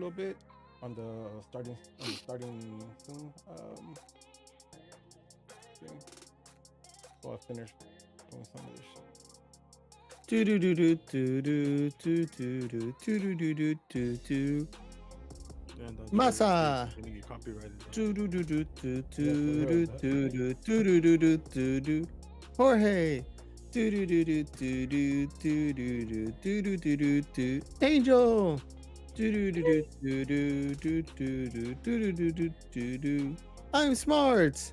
little bit on the starting soon thing. So I finished doing some of this shit. Do do do do do do do do do do do do do do. Maza. Gonna get copyrighted. Do do do do do do do do do do do do do. Jorge. Do do do do do do do do do do do do do. Angel. Do do do do do do do do do do do do do. I'm smart.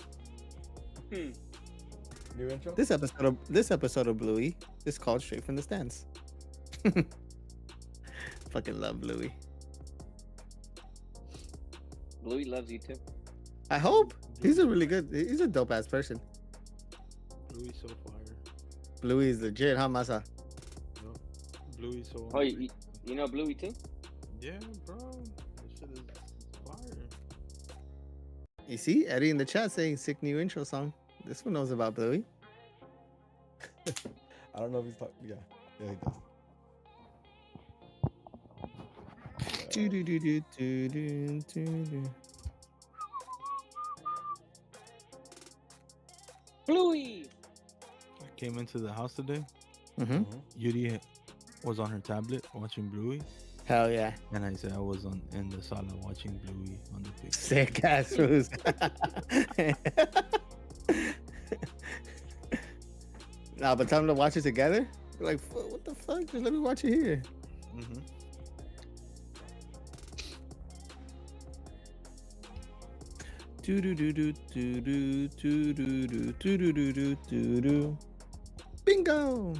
New intro. This episode of Bluey is called Straight from the Stands. Fucking love Bluey. Bluey loves you too. I hope he's a dope ass person. Bluey's so fire. Bluey is legit, huh, Maza? No. Bluey's so. Oh, you know Bluey too? Yeah, bro. This shit is fire. You see Eddie in the chat saying sick new intro song. This one knows about Bluey. I don't know if he's talking. Yeah, he does. Do do do do do do do. Bluey. I came into the house today. Mm-hmm. Yuri was on her tablet watching Bluey, Hell yeah. and I said I was in the sala watching Bluey on the big. Sick ass moves. Nah, but tell them to watch it together. You're like, what the fuck? Just let me watch it here. Mm-hmm. Do do do do do do do do do do do do do do. Bingo.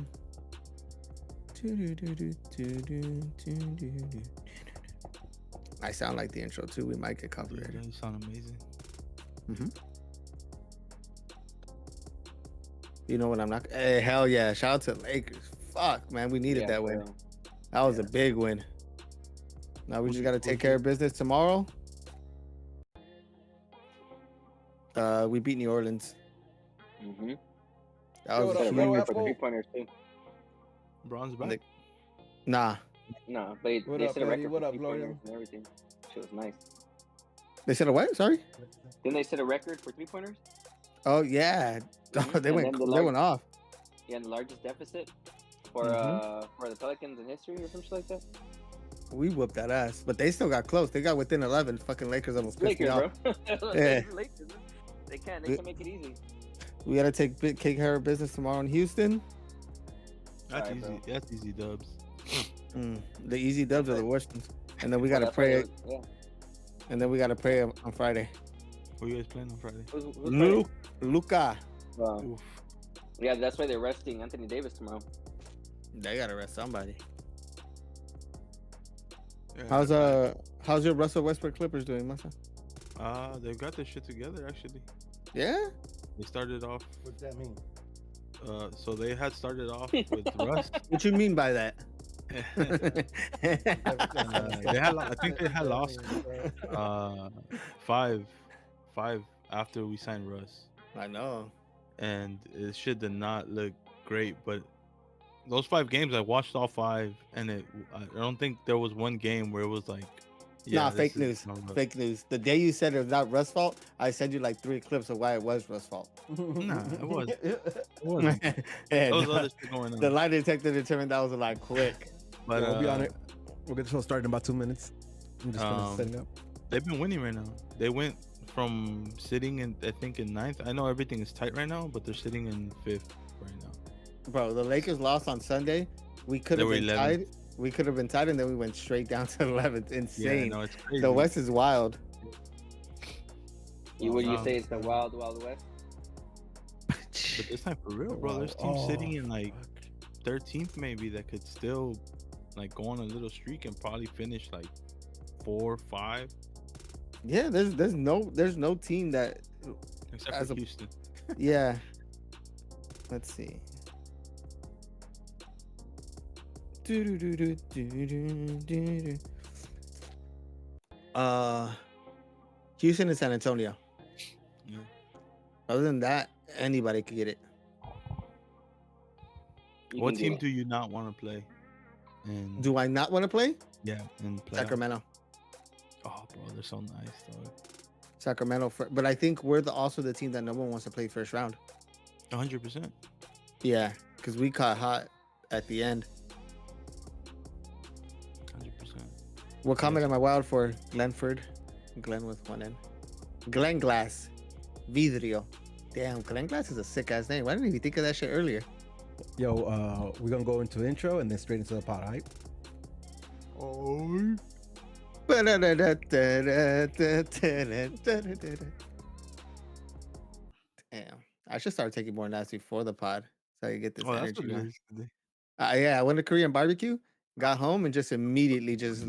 Do do do do do do do do. I sound like the intro too. We might get copyrighted. You sound amazing. Mm-hmm. You know what? I'm not. Hey, hell yeah! Shout out to the Lakers. Fuck, man, we needed that win. That was a big win. Now we just got to take care of business tomorrow. We beat New Orleans. Mm-hmm. That was Yo, a yo, huge. Apple. 3-pointers too. Bronze back. Nah, No, but What they up, set a Eddie? record What for up, Gloria? 3-pointers and everything. Shit was nice. they said a what? Sorry. Didn't they set a record for 3-pointers? Oh yeah, Mhm. they And went. then the They went off. Yeah, and the largest deficit for the Pelicans in history or something like that. We whooped that ass, but they still got close. They got within 11. Fucking Lakers almost pissed me Lakers, off. bro. Yeah. Lakers. They can make it easy. We gotta take care of business tomorrow in Houston. That's Sorry, easy. bro. That's easy dubs. The easy dubs are the worst ones. And then we gotta That's why pray. yeah. And then we gotta pray on Friday. Who you guys playing on Friday? Who's playing? Luca. Oof. Yeah, that's why they're resting Anthony Davis tomorrow. They gotta arrest somebody. Yeah, How's your Russell Westbrook Clippers doing, Masa? they've got their shit together actually. Yeah. They started off. What's that mean? So they had started off with Russ. What you mean by that? I think they had lost five after we signed Russ, I know. and it shit did not look great. But those 5 games, I watched all 5, and I don't think there was one game where it was like, Nah, this fake is news. no Russ. Fake news. The day you said it was not Russ' fault, I sent you like 3 clips of why it was Russ' fault. Nah, it was. It wasn't. Yeah, There was no, other shit going on. the lie detector determined that was a lie quick. But We'll be on it. We'll get the show started in about 2 minutes. I'm just setting up. they've been winning right now. They went from sitting in, I think, in 9th. I know everything is tight right now, but they're sitting in 5th right now. Bro, the Lakers lost on Sunday. We could have They were been 11th. tied. We could have been tied, and then we went straight down to 11th. Yeah, Insane. no, it's crazy. The West is wild. Would you say it's the Wild Wild West? But this time for real, bro. There's teams sitting in like 13th maybe that could still like go on a little streak and probably finish like 4, 5, Yeah, there's no team that. except As for a- Houston. Yeah. Let's see. Houston and San Antonio. Yeah. Other than that, anybody could get it. You What can team get do you not want to play? And Do I not want to play? yeah, in playoffs. Sacramento. Oh, bro, they're so nice, dog. Sacramento, but I think we're also the team that no one wants to play first round. 100%. Yeah, because we caught hot at the end. 100%. What comment am I wild for? Glenford, Glen with one N. Glen Glass, Vidrio. Damn, Glen Glass is a sick ass name. Why didn't you think of that shit earlier? Yo, we're gonna go into intro and then straight into the pot, right? Oh. Damn, I should start taking more naps before the pod so I can get this Oh, that's energy what it going. is today. Yeah, I went to Korean barbecue, got home, and just immediately just.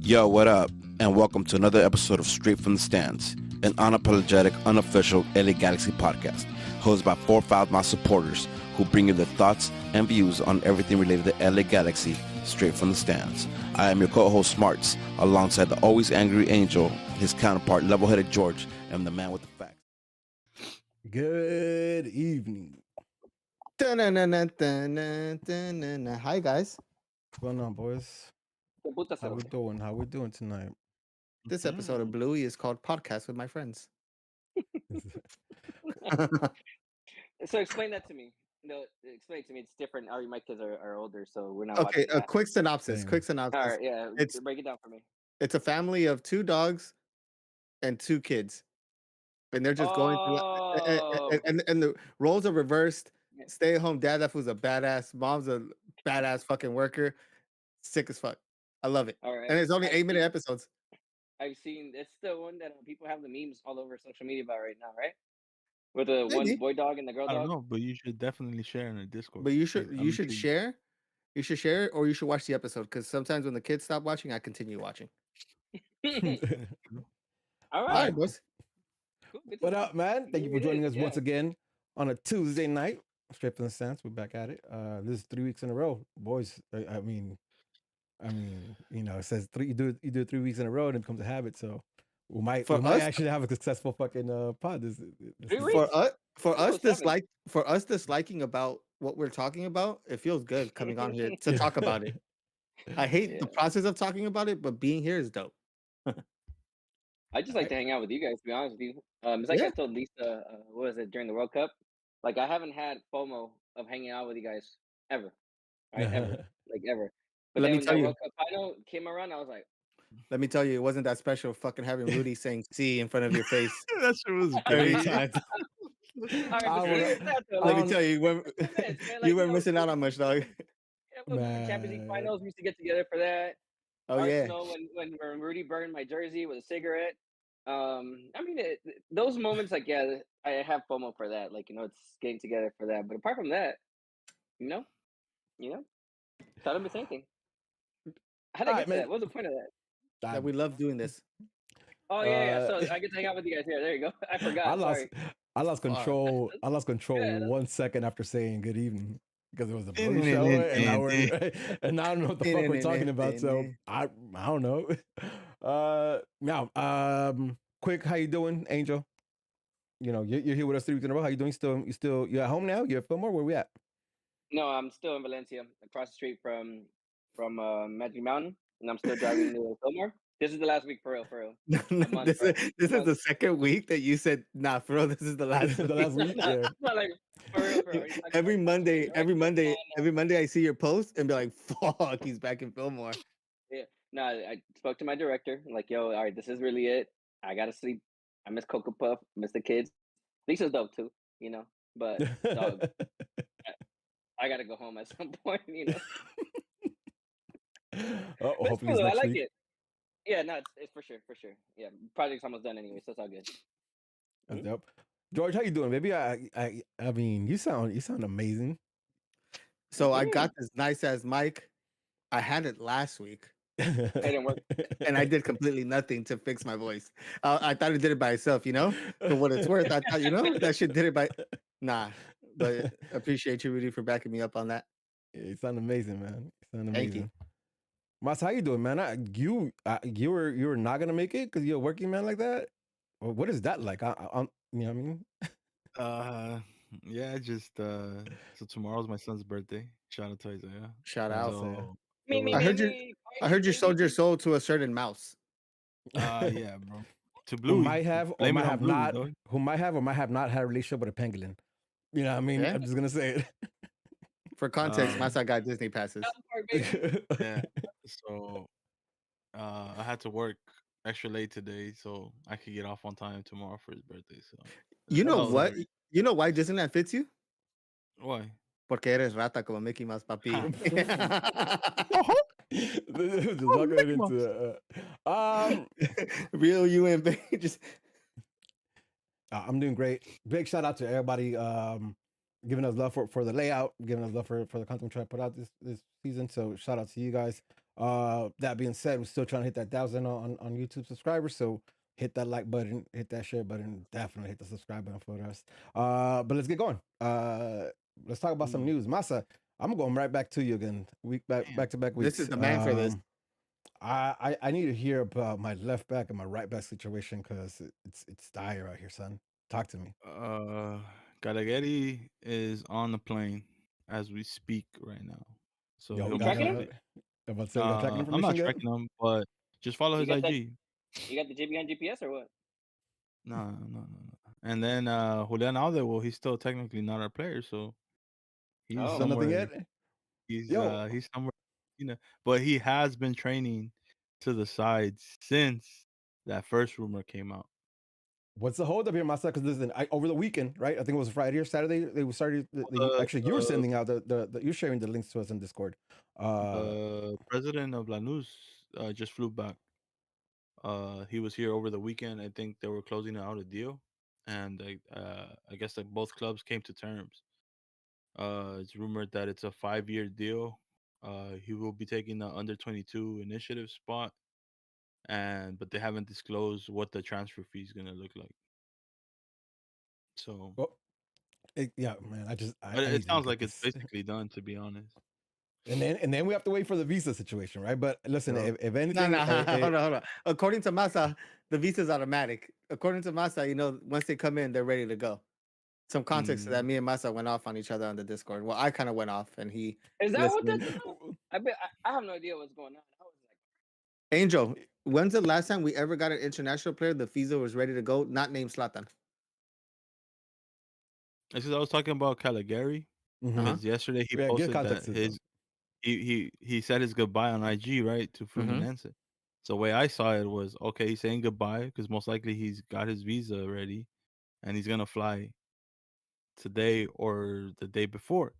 Yo, what up? And welcome to another episode of Straight from the Stands, an unapologetic, unofficial LA Galaxy podcast, hosted by 4 my supporters who bring you their thoughts and views on everything related to LA Galaxy, straight from the stands. I am your co-host Smarts, alongside the always angry Angel, his counterpart level-headed George, and the man with the facts. Good evening. Hi guys. What's going on, boys? How we doing? How we doing tonight? This episode of Bluey is called Podcast with My Friends. So explain that to me. No, explain it to me. It's different. My kids are older, so we're not Okay, watching that. quick synopsis. Same. Quick synopsis. All right, yeah. It's break it down for me. It's a family of 2 dogs and 2 kids, and they're just going through. And the roles are reversed. Yeah. Stay-at-home dad, that was a badass. Mom's a badass fucking worker. Sick as fuck. I love it. All right. And it's only 8-minute episodes. I've seen it's the one that people have the memes all over social media about right now, right? With the Maybe. one boy dog and the girl I dog. don't know, but you should definitely share in the Discord. But you Like, should share. You should share it, or you should watch the episode, because sometimes when the kids stop watching, I continue watching. All All right. right, boys. Cool. Good to What know. up, man? Thank you for It joining is, us once again on a Tuesday night. Straight from the stands. We're back at it. This is 3 weeks in a row, boys. I mean, you know, it says you do it 3 weeks in a row, and it becomes a habit. So we might actually have a successful fucking pod. This 3 weeks? For Oh, us disliking about what we're talking about, it feels good coming on here to talk about it. I hate the process of talking about it, but being here is dope. I just like to hang out with you guys, to be honest with you. It's like Yeah. I told Lisa, what was it, during the World Cup? Like, I haven't had FOMO of hanging out with you guys ever. Right? Ever. Like, ever. But Let then me when tell that you. World Cup final came around, I was like, Let me tell you, it wasn't that special fucking having Rudy saying "C" in front of your face that shit was every great. time. all right, but would- serious that, though, Let like, me tell you, you weren't missing out on much, dog. Yeah, when we were Champions League Man. finals, we used to get together for that. Oh Arsenal, when Rudy burned my jersey with a cigarette. I mean, those moments, like, yeah, I have FOMO for that. Like, it's getting together for that. But apart from that, I don't miss anything. How did I get to that? What was the point of that? That we love doing this. Oh yeah. So I get to hang out with you guys here. There you go. I forgot. I lost control. I lost control Yeah, 1 second after saying good evening because it was a blue show, and now and I don't know what the fuck we're talking about. So I don't know. Now, quick, how you doing, Angel? You know, you're here with us 3 weeks in a row. How you doing? You at home now? You're at Fillmore? Where we at? No, I'm still in Valencia, across the street from Magic Mountain, and I'm still driving to Fillmore. This is the last week, for real. This is the second week that you said, "Nah, for real, this is the last." The last week. Yeah. Not like for real. Every Monday, I see your post and be like, "Fuck, he's back in Fillmore." Yeah. No, I spoke to my director. I'm like, yo, all right, this is really it. I gotta sleep. I miss Cocoa Puff. Miss the kids. Lisa's dope too, But dog, I gotta go home at some point, But it's cool, I like it. Yeah, no, it's for sure. Yeah, project's almost done anyway, so it's all good. That's dope. George, how you doing, baby? I mean, you sound amazing. So I got this nice ass mic. I had it last week. It didn't work. And I did completely nothing to fix my voice. I thought it did it by itself, For what it's worth, I thought, that shit did it by. Nah, but appreciate you, Rudy, for backing me up on that. You sound amazing, man. You sound amazing. Thank you. Mas, how you doing, man? You were not gonna make it because you're a working man like that. Well, what is that like? You know what I mean? Yeah, just so tomorrow's my son's birthday. Shout out to Isaiah. Shout out. So, I heard I heard you sold your soul to a certain mouse. Yeah, bro. To Who Bluey. might have or Blame might it on have Bluey, not, dog. who might have or might have not had a relationship with a pangolin. You know what I mean? Yeah. I'm just gonna say it. For context, Maza got Disney passes. South Park, baby. Yeah. So I had to work extra late today so I could get off on time tomorrow for his birthday. So You that know was what? great. You know why Disneyland fits you? Why? Porque eres rata como Mickey Mouse, papi. Just Oh, walk right Mickey Mouse. into Real you and just I'm doing great. Big shout out to everybody giving us love for the layout, giving us love for the content we try to put out this season. So shout out to you guys. That being said, we're still trying to hit that 1,000 on YouTube subscribers. So hit that like button, hit that share button, definitely hit the subscribe button for us. But let's get going. Let's talk about some news. Maza, I'm going right back to you again. Back to back weeks. This is the man for this. I need to hear about my left back and my right back situation because it's dire out here, son. Talk to me. Calegari is on the plane as we speak right now. So Yo, he'll be tracking him? complete. I'm about to say, we got tracking I'm information not yet? tracking him, but just follow You his got that- IG. You got the JB on GPS or what? No. And then Julian Alde, well, he's still technically not our player, so he's Oh. Done nothing somewhere. yet? He's Yo. he's somewhere, but he has been training to the side since that first rumor came out. What's the hold up here, Maza? Because listen, over the weekend, right? I think it was Friday or Saturday. They started. Actually, you were sending out you're sharing the links to us in Discord. The president of Lanús just flew back. He was here over the weekend. I think they were closing out a deal, and I guess that both clubs came to terms. It's rumored that it's a 5-year deal. He will be taking the under 22 initiative spot, but they haven't disclosed what the transfer fee is gonna look like. So, well, yeah, man. but I it need to sounds get like it's this. basically done, to be honest. And then we have to wait for the visa situation, right? But listen, No. if anything, hold on. According to Maza, the visa's automatic. According to Maza, once they come in, they're ready to go. Some context to that, me and Maza went off on each other on the Discord. Well, I kind of went off, and he. Is that what listened. that's about? I have no idea what's going on. I was like, Angel, when's the last time we ever got an international player? The visa was ready to go, not named Zlatan. It's because I was talking about Calegari. Because yesterday he posted that he said his goodbye on IG, right, to Fluminense. So the way I saw it was, okay, he's saying goodbye because most likely he's got his visa ready and he's gonna fly today or the day before.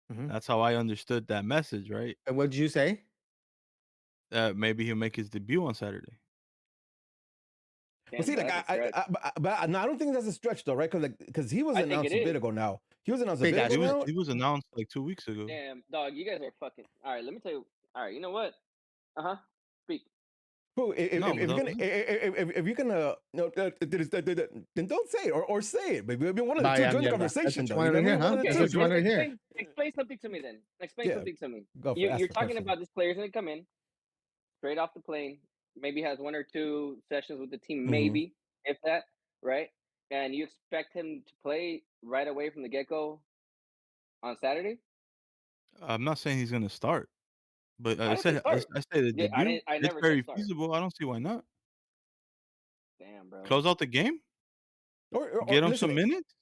That's how I understood that message, right? And what did you say? Maybe he'll make his debut on Saturday. But see, like, but no, I don't think that's a stretch though, right? Because he was announced a bit ago now. He was announced a bit ago now. He was announced like 2 weeks ago. Damn, dog, you guys are fucking. All right, let me tell you. All right, you know what? Speak. Cool. If you're gonna no, then don't say it or say it. But we want to join the conversation though. Explain something to me then. Explain something to me. You're talking about this player's gonna come in straight off the plane. Maybe has 1 or 2 sessions with the team, maybe if that, right? And you expect him to play right away from the get-go on Saturday? I'm not saying he's gonna start, but I said the Yeah, debut. I It's never very said start. feasible. I don't see why not. Damn, bro. Close out the game. Or get him some minutes.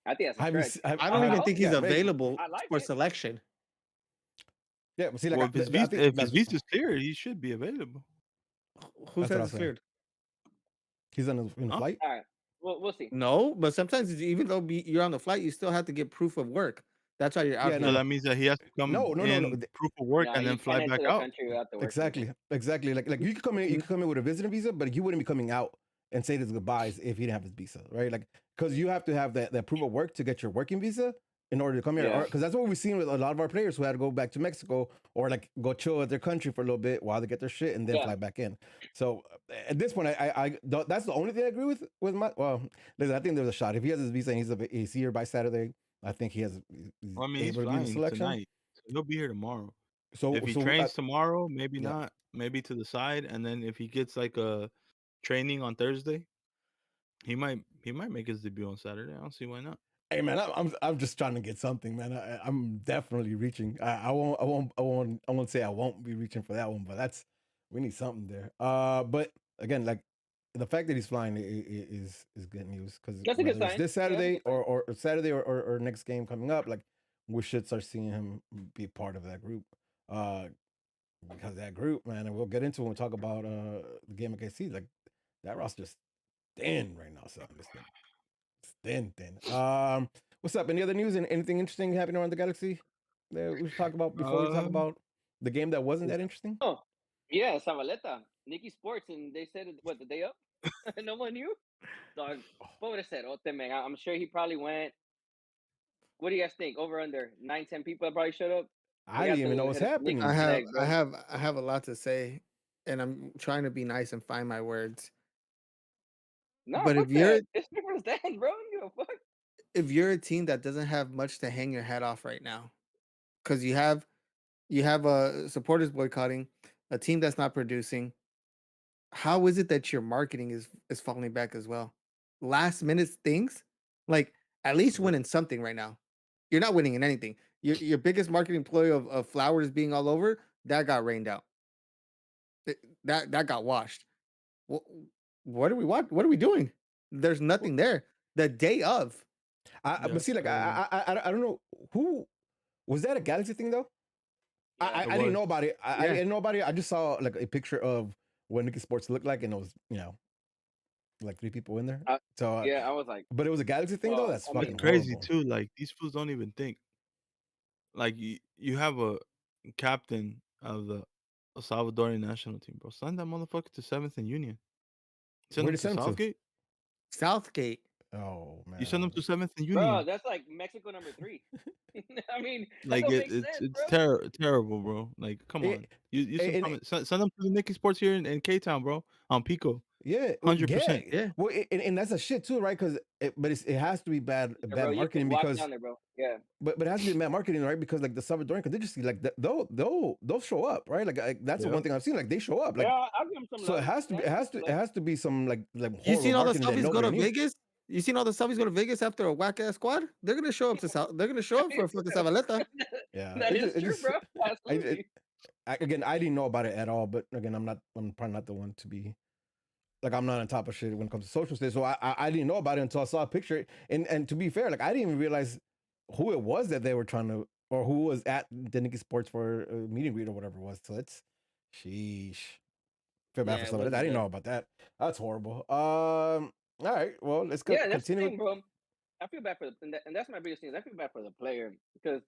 I think that's a stretch. I don't even think he's available for selection. Yeah, but see, like, if his visa's clear, he should be available. Who says it's cleared? He's in a flight. All right, we'll see. No, but sometimes even though you're on the flight, you still have to get proof of work. That's why you're out here. So that means that he has to come proof of work and then fly back out. Exactly. Like you could come in with a visitor visa, but you wouldn't be coming out and say his goodbyes if he didn't have his visa, right? Like, because you have to have that proof of work to get your working visa in order to come here. Because that's what we've seen with a lot of our players who had to go back to Mexico or like go chill at their country for a little bit while they get their shit and then fly back in. So at this point, I that's the only thing I agree with my. Well, listen, I think there's a shot if he has his visa and he's here by Saturday. I think he has. Well, I mean, he's flying tonight. So he'll be here tomorrow. So if he trains tomorrow, maybe not, maybe to the side, and then if he gets like a training on Thursday, he might make his debut on Saturday. I don't see why not. Hey man, I'm just trying to get something, man. I'm definitely reaching. I won't say I won't be reaching for that one, but we need something there. But again, like the fact that he's flying is good news because That's a good whether it's sign. this Yeah, that's a Saturday good sign. or Saturday or next game coming up, like we should start seeing him be part of that group. Because that group, man, and we'll get into it when we talk about the game against KC. Like that roster's thin right now, son. It's thin. What's up? Any other news and anything interesting happening around the galaxy that we should talk about before we talk Um, about the game that wasn't that interesting? Oh, yeah, Zavaleta, Nikki Sports, and they said what the day up. No one knew. Dog, pobre cerote, man. I'm sure he probably went. What do you guys think? Over under 9, 10 people that probably showed up. I They didn't got even know to what's hit up happening. Nikki's I have, leg, I bro. have, I have a lot to say, and I'm trying to be nice and find my words. Nah, But fuck that. It's different stand, bro. You know, fuck. if you're a team that doesn't have much to hang your head off right now, because you have supporters boycotting, a team that's not producing, how is it that your marketing is falling back as well? Last minute things, like at least winning something right now. You're not winning in anything. Your biggest marketing ploy of flowers being all over that got rained out. That got washed. What what are we what are we doing? There's nothing there. The day of. But see, like I don't know who was that a galaxy thing though. Yeah. it I didn't was. know about it. I Yeah. didn't know about it. I just saw like a picture of what Nikki Sports looked like, and it was like 3 people in there. So, Yeah, I was like, but it was a galaxy thing though. well, That's I It's fucking mean, crazy horrible. too. Like these fools don't even think. Like you have a captain of the Salvadorian national team, bro. Send that motherfucker to seventh and Union. Send Where him did to send him to? Southgate. Southgate. Oh You send him man. to seventh and bro, Union. that's like Mexico #3. I mean, that Like don't make sense, it's bro. terrible, bro. Like come It, on. You send, and send them to the Nicky Sports here in K Town, bro. On Pico. yeah, 100%. Yeah. well, and that's a shit too, right? Because it has to be bad Yeah, bro, you can marketing walk because down there, bro. Yeah. but it has to be bad marketing, right? Because like the Salvadorian, because they just like they'll show up, right? Like that's the Yeah. one thing I've seen. Like they show up, Yeah, like I'll give him some so love. Yeah, I'll give him some it love. has to be some like You horrible seen all the marketing that selfies go nobody to knew. Vegas? You seen all the selfies go to Vegas after a whack ass squad? They're gonna show up to South. They're gonna show up for fucking Zavaleta. Yeah, That is it true, just bro. I, Absolutely. again I didn't know about it at all. But again, I'm probably not the one to be like I'm not on top of shit when it comes to social studies. So I didn't know about it until I saw a picture. And to be fair, like I didn't even realize who it was that they were trying to or who was at the Nikki Sports for a meet and greet or whatever it was. So it's sheesh. Feel bad for Yeah, it some of that. I wasn't didn't good. know about that. That's horrible. All right. Well, let's Yeah, that's the continue. thing, bro. I feel bad for and that's my biggest thing. I feel bad for the player because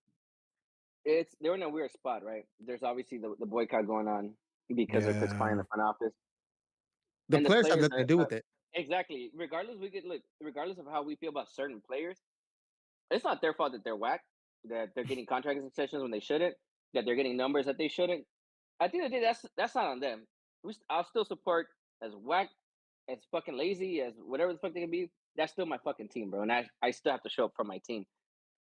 they're in a weird spot, right? There's obviously the boycott going on because of Chris Klein in Yeah. the front office, The and the players have players nothing to do with it. exactly. Regardless of how we feel about certain players, it's not their fault that they're whack, that they're getting contract concessions when they shouldn't, that they're getting numbers that they shouldn't. At the end of the day, that's not on them. I'll still support as whack, as fucking lazy as whatever the fuck they can be. That's still my fucking team, bro, and I still have to show up for my team.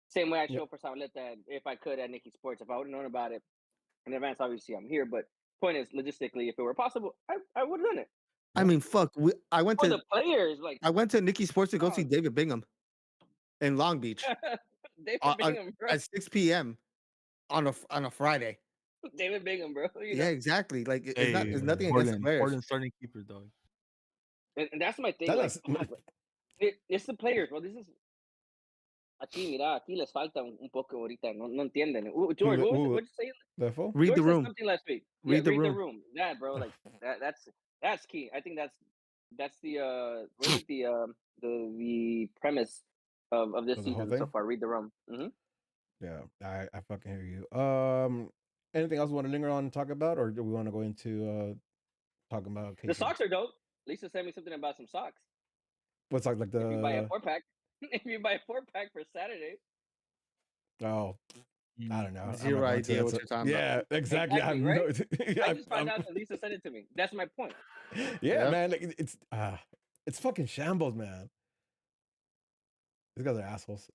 Same way I Yep. show up for Sabaleta if I could at Nikki Sports. If I would have known about it in advance, obviously I'm here. But point is, logistically, if it were possible, I would have done it. I mean, fuck. I went For to the players, like, Nikki Sports to go see oh, David Bingham in Long Beach David Bingham, bro. at 6 p.m. on a Friday. David Bingham, bro. You Yeah, know, exactly. Like Hey, it's nothing against the players. Portland starting keeper, dog. and that's my thing. That Like, was, it's the players, bro. This is aquí, mira, aquí les falta un poco ahorita. No entienden. George, what'd you say? therefore. Read George the said room. something last week. Read the Read the room. room. That, bro. Like that's key. I think that's the what is it the premise of this Of the whole season so thing. far. Read the room. Yeah, I fucking hear you. Anything else we want to linger on and talk about, or do we want to go into talking about The KC? socks are dope. Lisa sent me something about some socks. What's like If you buy a the 4-pack, if you buy a 4-pack for Saturday, oh I don't know. I'm not Zero going to idea that. what So, you're talking about. yeah, exactly. I have exactly, right? no. Yeah, I just found out that Lisa sent it to me. That's my point. yeah, Yeah. man. Like, it's fucking shambles, man. These guys are assholes.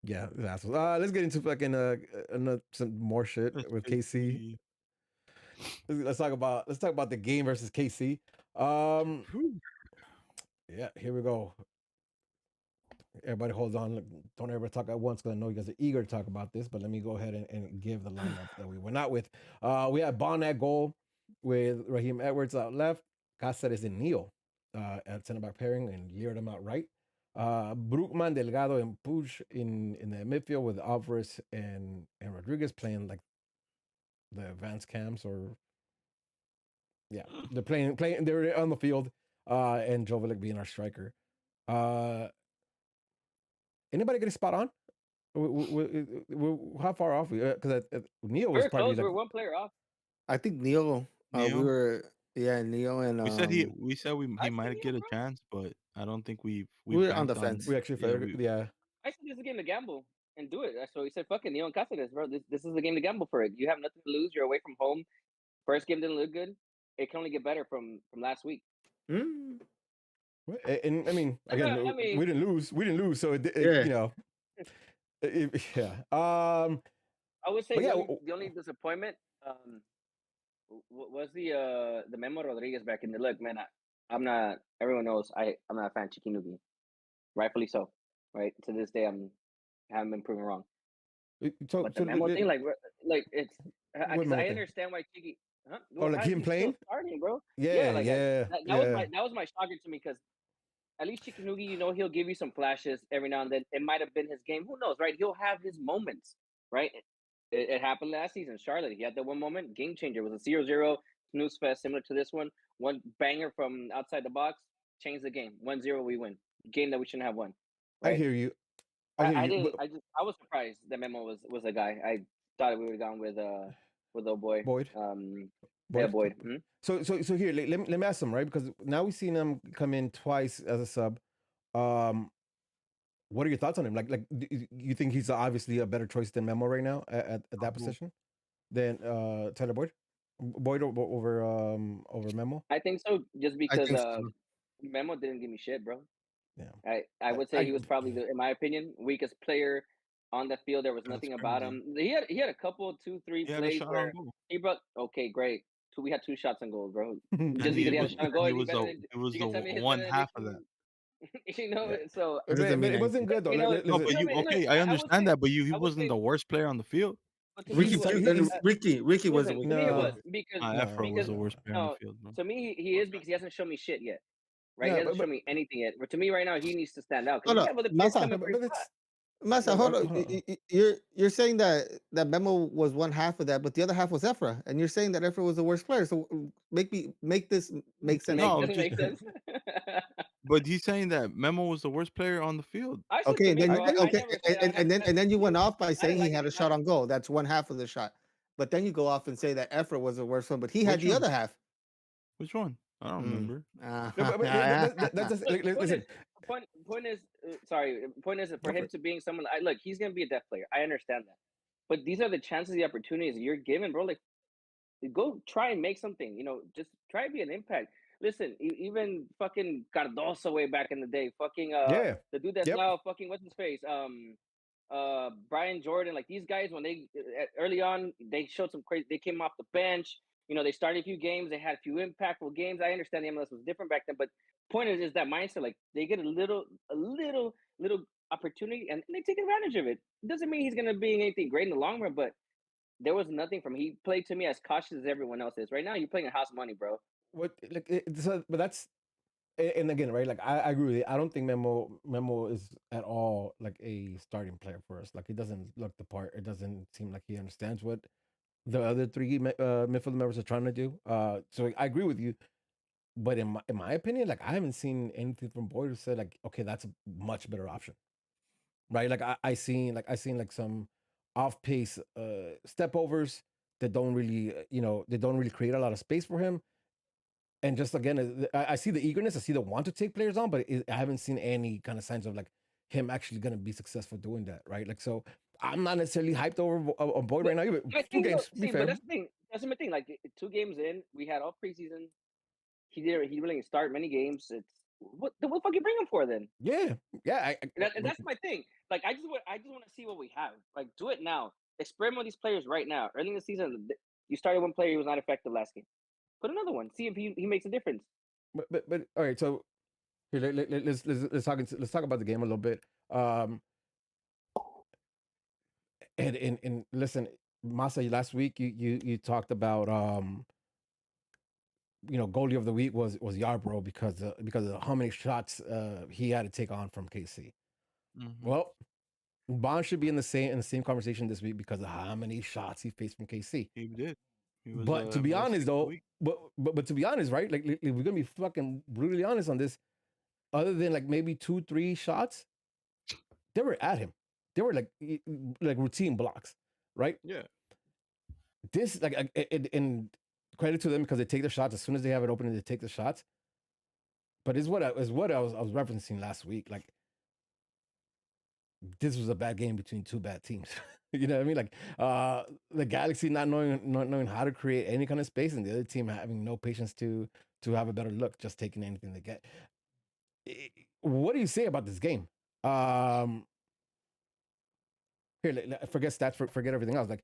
Yeah, they're assholes. Let's get into fucking some more shit with KC. Let's talk about the game versus KC. Yeah, here we go. everybody holds on. Don't ever talk at once because I know you guys are eager to talk about this. But let me go ahead and give the lineup that we went out with. We had Bond at goal with Raheem Edwards out left, Cáceres and Neal at center back pairing, and leered him out right. Brookman, Delgado, and Puig in the midfield with Alvarez and Rodriguez playing like the advanced cams or yeah, they're playing. They're on the field, and Joveljic being our striker. Uh, Anybody get a spot on? How far off? Because Neal was We're probably close. like We're one player off. I think Neal. We Neal? were Neal and We said I he said might Neal, get a bro. chance, but I don't think we We're on banked the on. fence. we actually Yeah, yeah. I said this is a game to gamble and do it. So he said, "Fuck it, Neil and Cáceres, bro. This is the game to gamble for it. You have nothing to lose. You're away from home. First game didn't look good. It can only get better from last week." Mm. And I mean, again, I mean, we didn't lose. We didn't lose, so Yeah. you know, yeah. I would say But yeah, the only disappointment was the Memo Rodriguez back in the look, man. I'm not. Everyone knows I'm not a fan of Chiquinugi, rightfully so. Right to this day, haven't been proven wrong. But the Memo thing, like it's because I understand why Chiqui. Huh? Oh, like him he's playing? still starting, bro. Yeah, like yeah, that was my shocker to me because at least Chiquinugi, he'll give you some flashes every now and then. It might have been his game. Who knows, right? He'll have his moments, right? It happened last season. Charlotte, he had that one moment, game changer. It was a 0-0 snooze fest, similar to this one. One banger from outside the box, changed the game. 1-0, we win. Game that we shouldn't have won. Right? I hear you. I didn't. I was surprised that Memo was a guy. I thought we would have gone with old boy. Boyd. Yeah, Boyd. Mm-hmm. So here, let me ask him, right? Because now we've seen him come in twice as a sub. What are your thoughts on him? Like, you think he's obviously a better choice than Memo right now at that position than Tyler Boyd? Boyd over Memo? I think so, just because so. Memo didn't give me shit, bro. Yeah, I would say he was probably in my opinion, weakest player on the field. There was That's nothing about crazy. him. He had a couple, 2-3 He had a plays shot where on goal. he brought. Okay, great. We had 2 shots on goal, bro. And Just because he had a shot on goal, it was you can tell me the he's one better than half me of that. You know, so but it wasn't good though. You know, No, but Listen, okay, I understand that, but he wasn't the worst player on the field. but to me, Ricky he was. Ricky was Listen, the to me it was weakest. because Efra was the worst player on the field, bro. to me he is because he hasn't shown me shit yet. Right, Yeah, he hasn't shown me anything yet. But to me, right now, he needs to stand out because Hold we up, have other players Maza. coming but pretty it's Masa, no, hold I- on. hold on. You're saying that Memo was one half of that, but the other half was Efra, and you're saying that Efra was the worst player. So make this make sense. No, doesn't make sense. But he's saying that Memo was the worst player on the field. I said Okay, to me, then bro, I okay, never said I and then you went off by I saying didn't he like had him a shot on goal. That's one half of the shot. But then you go off and say that Efra was the worst one, but he had Which the one? other half. Which one? I don't remember. No, but that's just, Look, listen. point is, sorry. Point is for him to being someone. Look, he's gonna be a depth player. I understand that, but these are the chances, the opportunities you're given, bro. Like, go try and make something. You know, just try to be an impact. Listen, even fucking Cardoso way back in the day, fucking Yeah. the dude that's Yep. now fucking what's his face, Brian Jordan, like these guys when they early on they showed some crazy. They came off the bench. You know, they started a few games. They had a few impactful games. I understand the MLS was different back then, but point is that mindset. Like they get a little opportunity and they take advantage of it. It doesn't mean he's gonna be anything great in the long run, but there was nothing from he played to me as cautious as everyone else is. Right now, you're playing in house money, bro. What like so, but that's and again, right? Like I agree with you. I don't think Memo is at all like a starting player for us. Like he doesn't look the part. It doesn't seem like he understands what the other three midfield members are trying to do. So I agree with you. But in my opinion, like I haven't seen anything from Boyd who said like, okay, that's a much better option, right? Like I seen like some off pace step overs that don't really they don't really create a lot of space for him. And just again, I see the eagerness, I see the want to take players on, but I haven't seen any kind of signs of like him actually going to be successful doing that, right? Like so, I'm not necessarily hyped over on Boyd right now. Even I few think, games, be see, fair. but that's the thing. That's my thing. Like 2 games in, we had all preseason. He really didn't start many games. It's what the fuck you bring him for then? Yeah. And that's my thing. Like I just want to see what we have. Like do it now. Experiment with these players right now. Early in the season, you started one player who was not effective last game. Put another one. See if he makes a difference. But all right. So here, let's talk about the game a little bit. Um, and listen, Masa, last week you talked about goalie of the week was Yarbrough because of how many shots he had to take on from KC. Mm-hmm. Well, Bond should be in the same conversation this week because of how many shots he faced from KC. He did. He was But to be MLS honest, Team of the though, Week. but to be honest, right? Like if we're gonna be fucking brutally honest on this, other than like maybe 2-3 shots, they were at him. They were like routine blocks, right? Yeah. This and credit to them because they take the shots as soon as they have it open and they take the shots. But is what I was referencing last week. Like this was a bad game between two bad teams. You know what I mean? Like the Galaxy not knowing how to create any kind of space, and the other team having no patience to have a better look, just taking anything they get. What do you say about this game? Here, forget stats, forget everything else. Like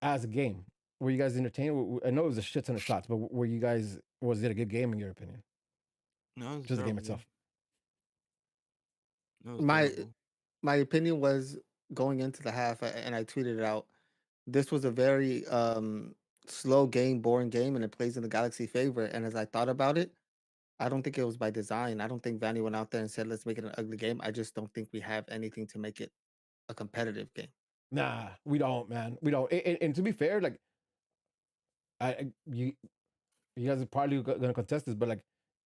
as a game, were you guys entertained? I know it was a shit ton of shots, but were you guys? Was it a good game in your opinion? No, it was Just the game terrible itself. No, it was My terrible. my opinion was going into the half, and I tweeted it out. This was a very slow game, boring game, and it plays in the Galaxy favor. And as I thought about it, I don't think it was by design. I don't think Vanney went out there and said, "Let's make it an ugly game." I just don't think we have anything to make it a competitive game. Nah, we don't, man. We don't. And to be fair, like you guys are probably gonna contest this, but like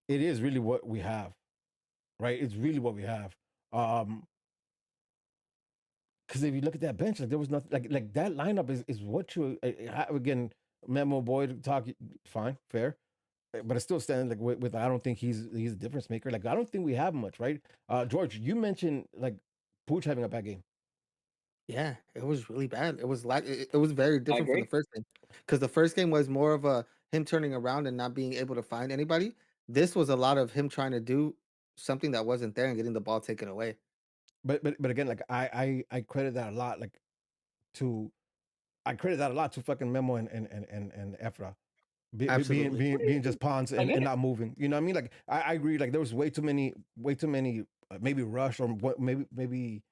it is really what we have, right? It's really what we have. Because if you look at that bench, like there was nothing like that lineup is what you again. Memo boy talk fine, fair, but it's still standing like with I don't think he's a difference maker. Like I don't think we have much, right? George, you mentioned like Pooch having a bad game. Yeah, it was really bad. It was like it was very different from the agree. first game because the first game was more of a him turning around and not being able to find anybody. This was a lot of him trying to do something that wasn't there and getting the ball taken away. But again, like I credit that a lot, like to I credit that a lot to fucking Memo and Efra. Absolutely. Being just pawns I get and it. not moving. You know what I mean? Like I agree. Like there was way too many maybe rush or what maybe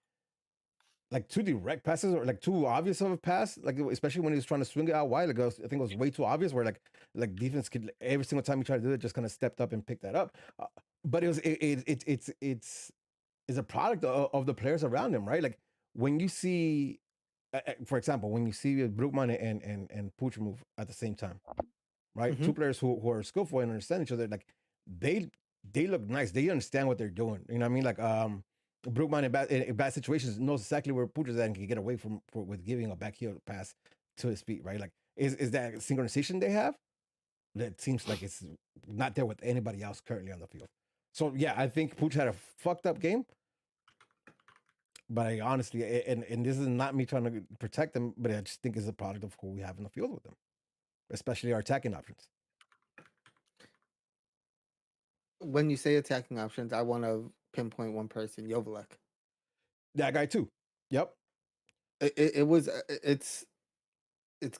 like too direct passes or like too obvious of a pass. Like especially when he was trying to swing it out wide. Like I think it was way too obvious. Where like defense could every single time he tried to do it, just kind of stepped up and picked that up. But it's a product of the players around him, right? Like when you see, for example, when you see Brookman and Pooch move at the same time, right? Mhm. Two players who are skillful and understand each other. Like they they look nice. They understand what they're doing. You know what I mean? Like Brookman in bad situations knows exactly where Pooch is at and can get away with giving a backheel pass to his feet, right? Like is that synchronization they have? That seems like it's not there with anybody else currently on the field. So yeah, I think Pooch had a fucked up game. But I honestly, and this is not me trying to protect them, but I just think it's a product of who we have in the field with them, especially our attacking options. When you say attacking options, I want to pinpoint one person, Jovelek. That guy too. Yep. It was it's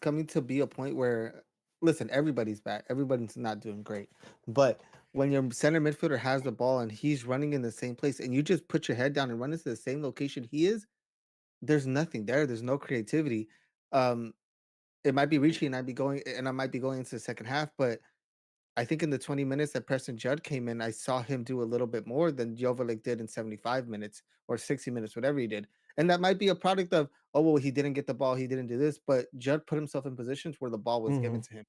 coming to be a point where listen, everybody's back. Everybody's not doing great. But when your center midfielder has the ball and he's running in the same place and you just put your head down and run into the same location he is, there's nothing there. There's no creativity. Um, it might be reaching and I might be going into the second half, but I think in the 20 minutes that Preston Judd came in, I saw him do a little bit more than Joveljic did in 75 minutes or 60 minutes, whatever he did. And that might be a product of, oh, well, he didn't get the ball, he didn't do this, but Judd put himself in positions where the ball was given Hmm. to him.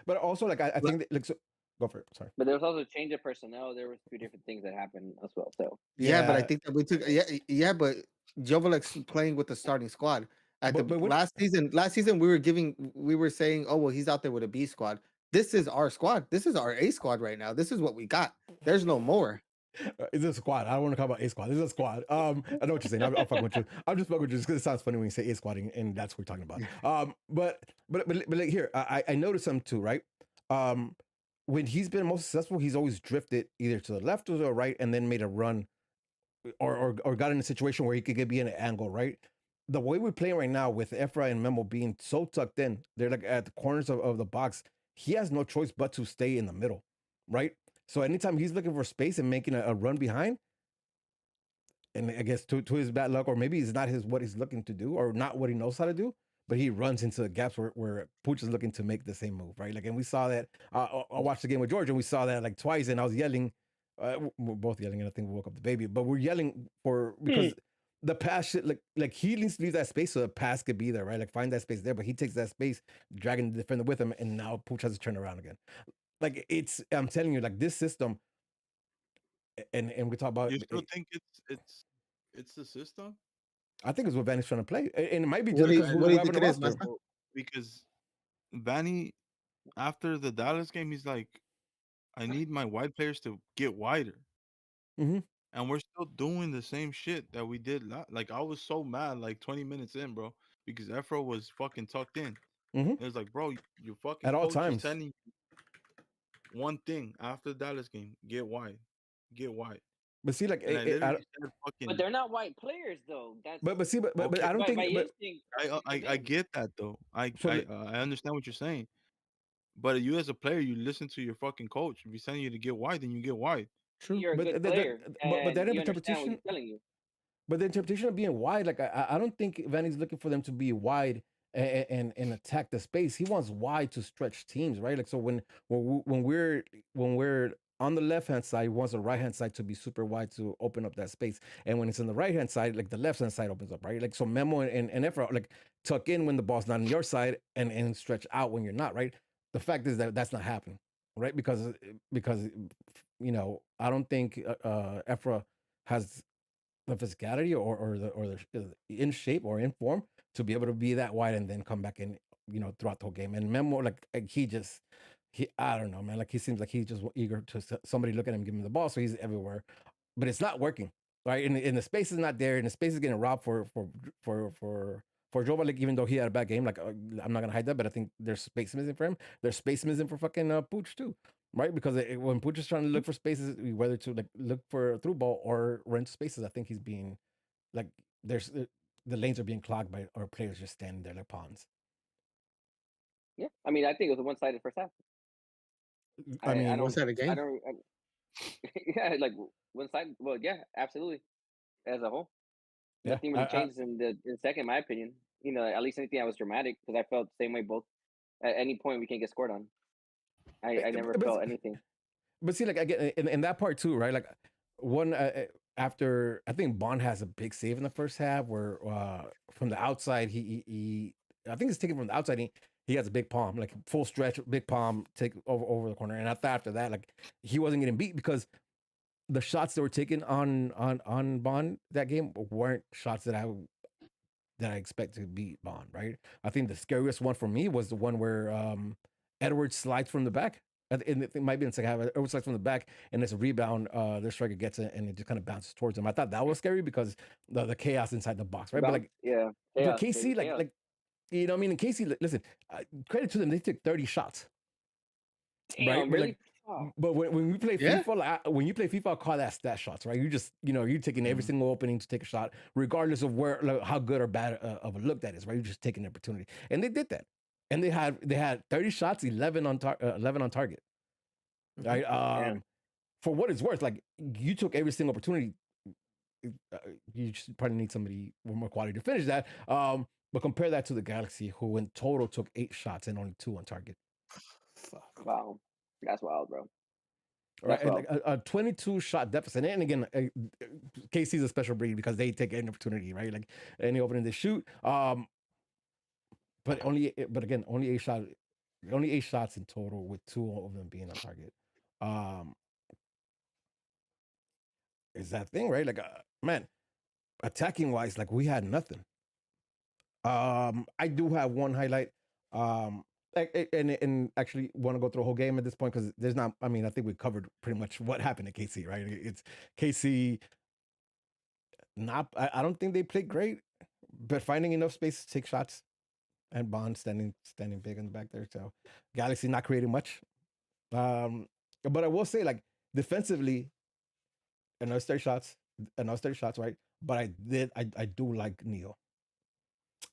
But also, like I Like, think that, like so, go for it. Sorry. But there was also a change of personnel. There was two different things that happened as well. So yeah, but I Yeah, think that we took, yeah, but Jovelic's playing with the starting squad. At the but what? last season, we were saying, oh, well, he's out there with a B squad. This is our squad. This is our A squad right now. This is what we got. There's no more. It's a squad. I don't want to talk about A squad. This is a squad. I know what you're saying. I'm fucking with you. I'm just fucking with you just because it sounds funny when you say A squad and that's what we're talking about. But like here, I noticed something too, right? When he's been most successful, he's always drifted either to the left or the right and then made a run or got in a situation where he could be in an angle, right? The way we're playing right now with Efra and Memo being so tucked in, they're like at the corners of the box. He has no choice but to stay in the middle, right? So anytime he's looking for space and making a run behind, and I guess to his bad luck, or maybe it's not what he's looking to do, or not what he knows how to do. But he runs into the gaps where Pooch is looking to make the same move, right? Like, and we saw that. I watched the game with George, and we saw that like twice, and I was yelling. We're both yelling, and I think we woke up the baby. But we're yelling because the pass should like he needs to leave that space so the pass could be there, right? Like find that space there, but he takes that space, dragging the defender with him, and now Pooch has to turn around again. Like I'm telling you, like this system, and we talk about. You still think it's the system? I think it's what Vanney's trying to play, and it might be What just do you- because what do we you have think in it the is, roster. Maza? Because Vanney, after the Dallas game, he's like, I need my wide players to get wider. Mhm. And we're still doing the same shit that we did. Like, I was so mad, like 20 minutes in, bro, because Efro was fucking tucked in. Mhm. It was like, bro, your fucking At all coach is times. telling you one thing after the Dallas game: get wide, get wide. But see, like, And I literally said, But fucking. they're not white players though. That's but see, but Okay, I don't by think. But instinct. I get that though. so I understand what you're saying. But you as a player, you listen to your fucking coach. If he's telling you to get wide, then you get wide. True. You're a good player, but and that you understand what interpretation. he's telling you. But the interpretation of being wide, like I don't think Vanny's looking for them to be wide and attack the space. He wants wide to stretch teams, right? Like so when we're on the left hand side, he wants the right hand side to be super wide to open up that space. And when it's on the right hand side, like the left hand side opens up, right? Like so Memo and Efra like tuck in when the ball's not on your side and stretch out when you're not, right? The fact is that that's not happening, right? Because I don't think Efra has the physicality or the in shape or in form to be able to be that wide and then come back in, throughout the whole game. And Memo, like he I don't know, man. Like he seems like he's just eager to somebody look at him, give him the ball, so he's everywhere, but it's not working, right? And the space is not there, and the space is getting robbed for Joe. Like even though he had a bad game, like I'm not gonna hide that, but I think there's space missing for him. There's space missing for fucking Pooch too, right? Because when Pooch is trying to look for spaces, whether to like look for a through ball or run into spaces, I think he's being like the lanes are being clogged by our players just standing there like pawns. Yeah, I mean, I think it was a one-sided first half. I mean, I don't. One-sided game. I don't. Yeah, like one side. Well, yeah, absolutely. As a whole, yeah, nothing really changes in the second, in my opinion. At least anything that was dramatic, because I felt the same way both. At any point, we can get scored on. I never felt anything. But see, like I get in that part too, right? Like one after I think Bond has a big save in the first half where from the outside he I think it's taken from the outside. He has a big palm, like full stretch, big palm, take over the corner. And I thought after that, like he wasn't getting beat because the shots that were taken on Bond that game weren't shots that I expect to beat Bond, right? I think the scariest one for me was the one where Edwards slides from the back. And it might be in the second half. Edwards slides from the back, and it's a rebound. Their striker gets it, and it just kind of bounces towards him. I thought that was scary because the chaos inside the box, right? But like, yeah, but KC, like you know, what I mean, in KC, listen, credit to them, they took 30 shots, damn, right? really? But when we play FIFA, like, when you play FIFA, I call that stat shots, right? You just, you're taking every single opening to take a shot, regardless of where, like, how good or bad of a look that is, right? You're just taking an opportunity, and they did that, and they had 30 shots, 11 on target, right? For what it's worth, like you took every single opportunity. You just probably need somebody with more quality to finish that. But compare that to the Galaxy, who in total took 8 shots and only 2 on target. Fuck. Wow, that's wild, bro. Right, and like a 22 shot deficit. And again, KC's a special breed because they take any opportunity, right? Like any opening they shoot. But again, only 8 shots in total, with 2 of them being on target. Is that thing, right? Like, man, attacking wise, like we had nothing. I do have one highlight. And actually want to go through a whole game at this point because there's not. I mean, I think we covered pretty much what happened at KC, right? It's KC. I don't think they played great, but finding enough space to take shots, and Bond standing big in the back there. So Galaxy not creating much. But I will say, like defensively, another 30 shots, right? But I do like Neal.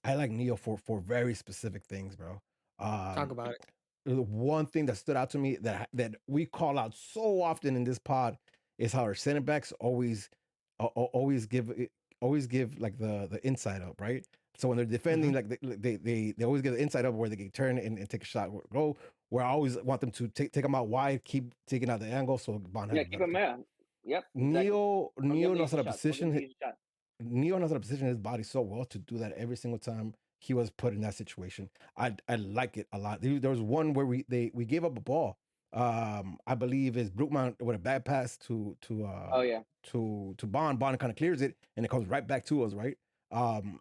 I like Neal for very specific things, bro. Talk about it. The one thing that stood out to me that we call out so often in this pod is how our center backs always always give like the inside up, right? So when they're defending, Mhm. like they always get the inside up where they can turn and take a shot or go. Where I always want them to take them out wide, keep taking out the angle, so Bond has Yeah, a keep better him feel. out. Yep, exactly. Don't give Neo him the knows how easy to shots. Don't give him position. the easy shot. Neo knows how to position his body so well to do that every single time he was put in that situation. I like it a lot. There was one where we gave up a ball. I believe is Brookman with a bad pass Oh yeah. to Bond. Bond kind of clears it and it comes right back to us, right? Um,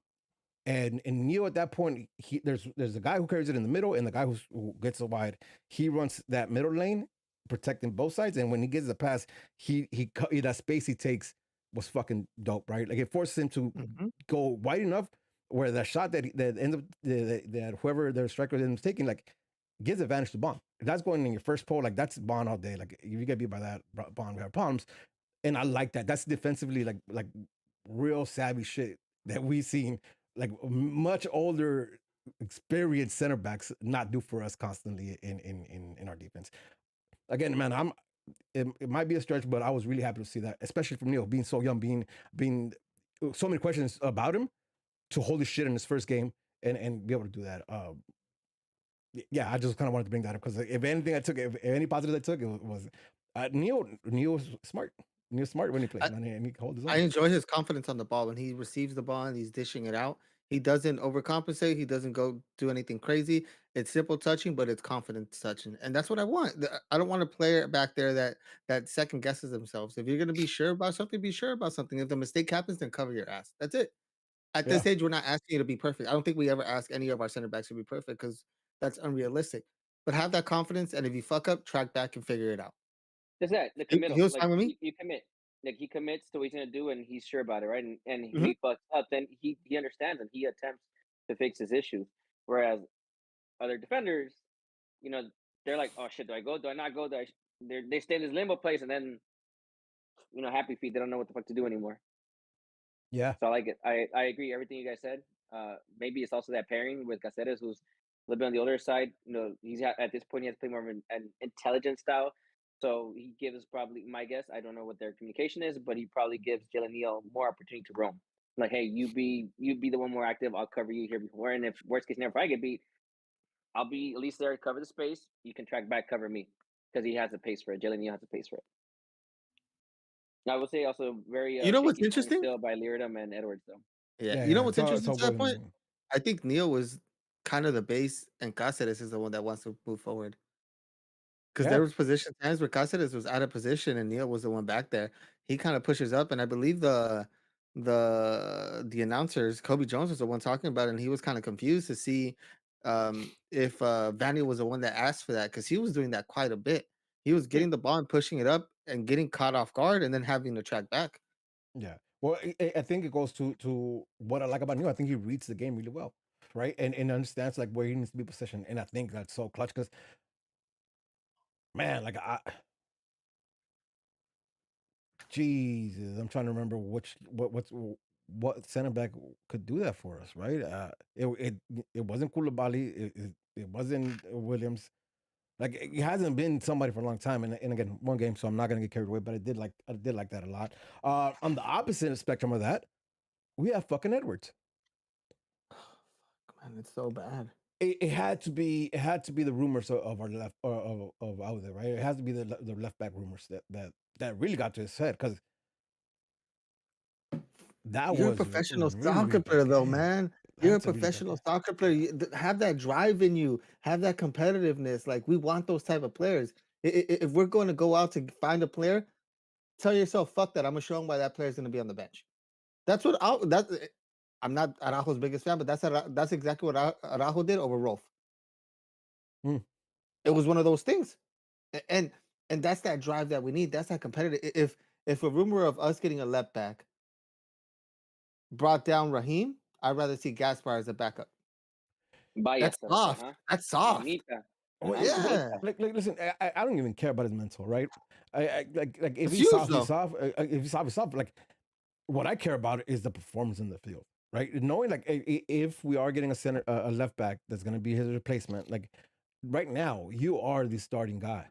and Neil at that point, there's a guy who carries it in the middle and the guy who gets it wide. He runs that middle lane, protecting both sides. And when he gets the pass, that space he takes was fucking dope, right? Like it forces him to Mhm. go wide enough where that shot that ends up that whoever their striker ends up taking like gives advantage to Bond. If that's going in your first pole, like that's Bond all day. Like if you get beat by that Bond, we have problems. And I like that. That's defensively like real savvy shit that we've seen like much older experienced center backs not do for us constantly in our defense. Again, man, it might be a stretch, but I was really happy to see that, especially from Neil being so young, being so many questions about him to hold his shit in his first game and be able to do that. Yeah, I just kind of wanted to bring that up because if anything I took, if any positive I took, it was Neil was smart. Neil's smart when he plays, I, man, and he holds his I own. enjoy his confidence on the ball when he receives the ball and he's dishing it out. He doesn't overcompensate. He doesn't go do anything crazy. It's simple touching, but it's confidence touching, and that's what I want. I don't want a player back there that second guesses themselves. If you're gonna be sure about something, be sure about something. If the mistake happens, then cover your ass. That's it. At this Yeah, stage, we're not asking you to be perfect. I don't think we ever ask any of our center backs to be perfect because that's unrealistic. But have that confidence, and if you fuck up, track back and figure it out. That's that. The He committal. was Like fine with me. you commit. Like he commits to what he's gonna do, and he's sure about it, right? And Mhm. he fucks up, then he understands and he attempts to fix his issues. Whereas other defenders, you know, they're like, oh shit, do I go? Do I not go? They stay in this limbo place, and then happy feet. They don't know what the fuck to do anymore. yeah, So I like it. I agree everything you guys said. Maybe it's also that pairing with Caceres, who's a little bit on the older side. At this point he has to play more of an intelligent style. So he gives probably my guess. I don't know what their communication is, but he probably gives Jalen Neal more opportunity to roam. Like, hey, you be the one more active. I'll cover you here before. And if worst case scenario, if I get beat, I'll be at least there to cover the space. You can track back, cover me because he has the pace for it. Jalen Neal has the pace for it. I will say also very You know what's shaky showing interesting? still by Leardom and Edwards though. Yeah, yeah, you know yeah. what's It's interesting all to that going. point? I think Neil was kind of the base, and Cáceres is the one that wants to move forward. Because Yeah, there was position times where Cáceres was out of position and Neil was the one back there. He kind of pushes up, and I believe the announcers, Kobe Jones was the one talking about it, and he was kind of confused to see if Vanney was the one that asked for that because he was doing that quite a bit. He was Yeah. getting the ball and pushing it up and getting caught off guard, and then having to track back. yeah. Well, I think it goes to what I like about Neil. I think he reads the game really well, right, and understands like where he needs to be positioned. And I think that's so clutch because man, like Jesus, I'm trying to remember what center back could do that for us, right? It wasn't Koulibaly, it wasn't Williams. Like it hasn't been somebody for a long time, and again, one game, so I'm not gonna get carried away. But I did like that a lot. On the opposite spectrum of that, we have fucking Edwards. Man, it's so bad. It had to be the rumors of our left or of out there, right? It has to be the left back rumors that really got to his head because that You're a was professional really really soccer bad player, though, game. man. You're a That's a really bad professional game. soccer player. Have that drive in you. Have that competitiveness. Like we want those type of players. If we're going to go out to find a player, tell yourself, "Fuck that! I'm gonna show them why that player is going to be on the bench." That's what I'm not Araujo's biggest fan, but that's exactly what Araujo did over Rolf. Hmm. It was one of those things, and that's that drive that we need. That's that competitive. If a rumor of us getting a left back brought down Raheem, I'd rather see Gaspar as a backup. Vaya That's cerca, soft. huh? That's soft. Mamita. Well, Yeah. Mamita. listen, I don't even care about his mental, right? Like if It's he's huge soft, he's though. soft. If he's soft, he's soft. Like what I care about is the performance in the field, right? Knowing like if we are getting a center, a left back that's going to be his replacement, like right now you are the starting guy.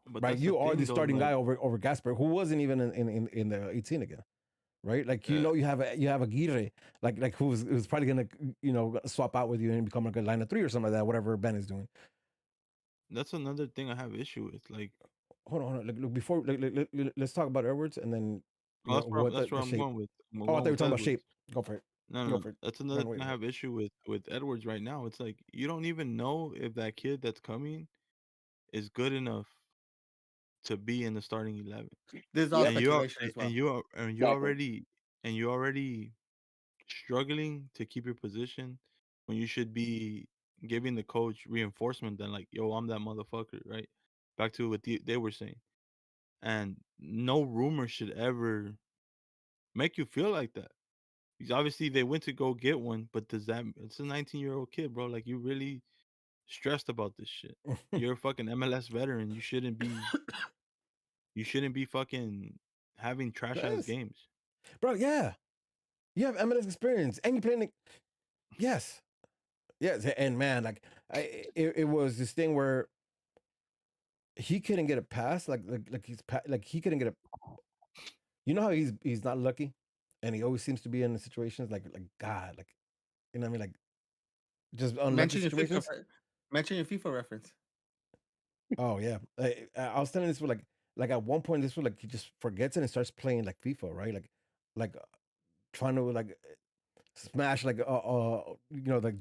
But right? that's the You are the thing, though. starting Like, guy over Gasper, who wasn't even in the 18 again, right? Like uh, you have a Aguirre, like who's probably gonna swap out with you and become like a line of three or something like that, whatever Ben is doing. that's another thing I have issue with. Like, Hold on. Look, before let's talk about Edwards and then oh, what that's where the I'm shape. going with. I'm Oh, I thought going you were with talking about Edwards. shape. Go for it. No, Go no, for it. that's another Run thing away I with it. have issue with Edwards right now. It's like you don't even know if that kid that's coming is good enough to be in the starting 11, This is all Yep, and speculation as well. you exactly. already struggling to keep your position when you should be giving the coach reinforcement. Then like, yo, I'm that motherfucker, right? Back to what they were saying, and no rumor should ever make you feel like that. Because obviously they went to go get one, but does that? It's a 19-year-old kid, bro. Like you really stressed about this shit. You're a fucking MLS veteran. You shouldn't be fucking having trash ass Yes, games. bro. Yeah, you have MLS experience and you playing. Yes, yes, and man, like it was this thing where he couldn't get a pass, like he couldn't get a. You know how he's not lucky, and he always seems to be in the situations like God, like what I mean, like just unlucky Mention your FIFA. situations. Mention your FIFA reference. Oh yeah, I was telling this for like at one point this was like he just forgets it and starts playing like FIFA, right? Like trying to like smash like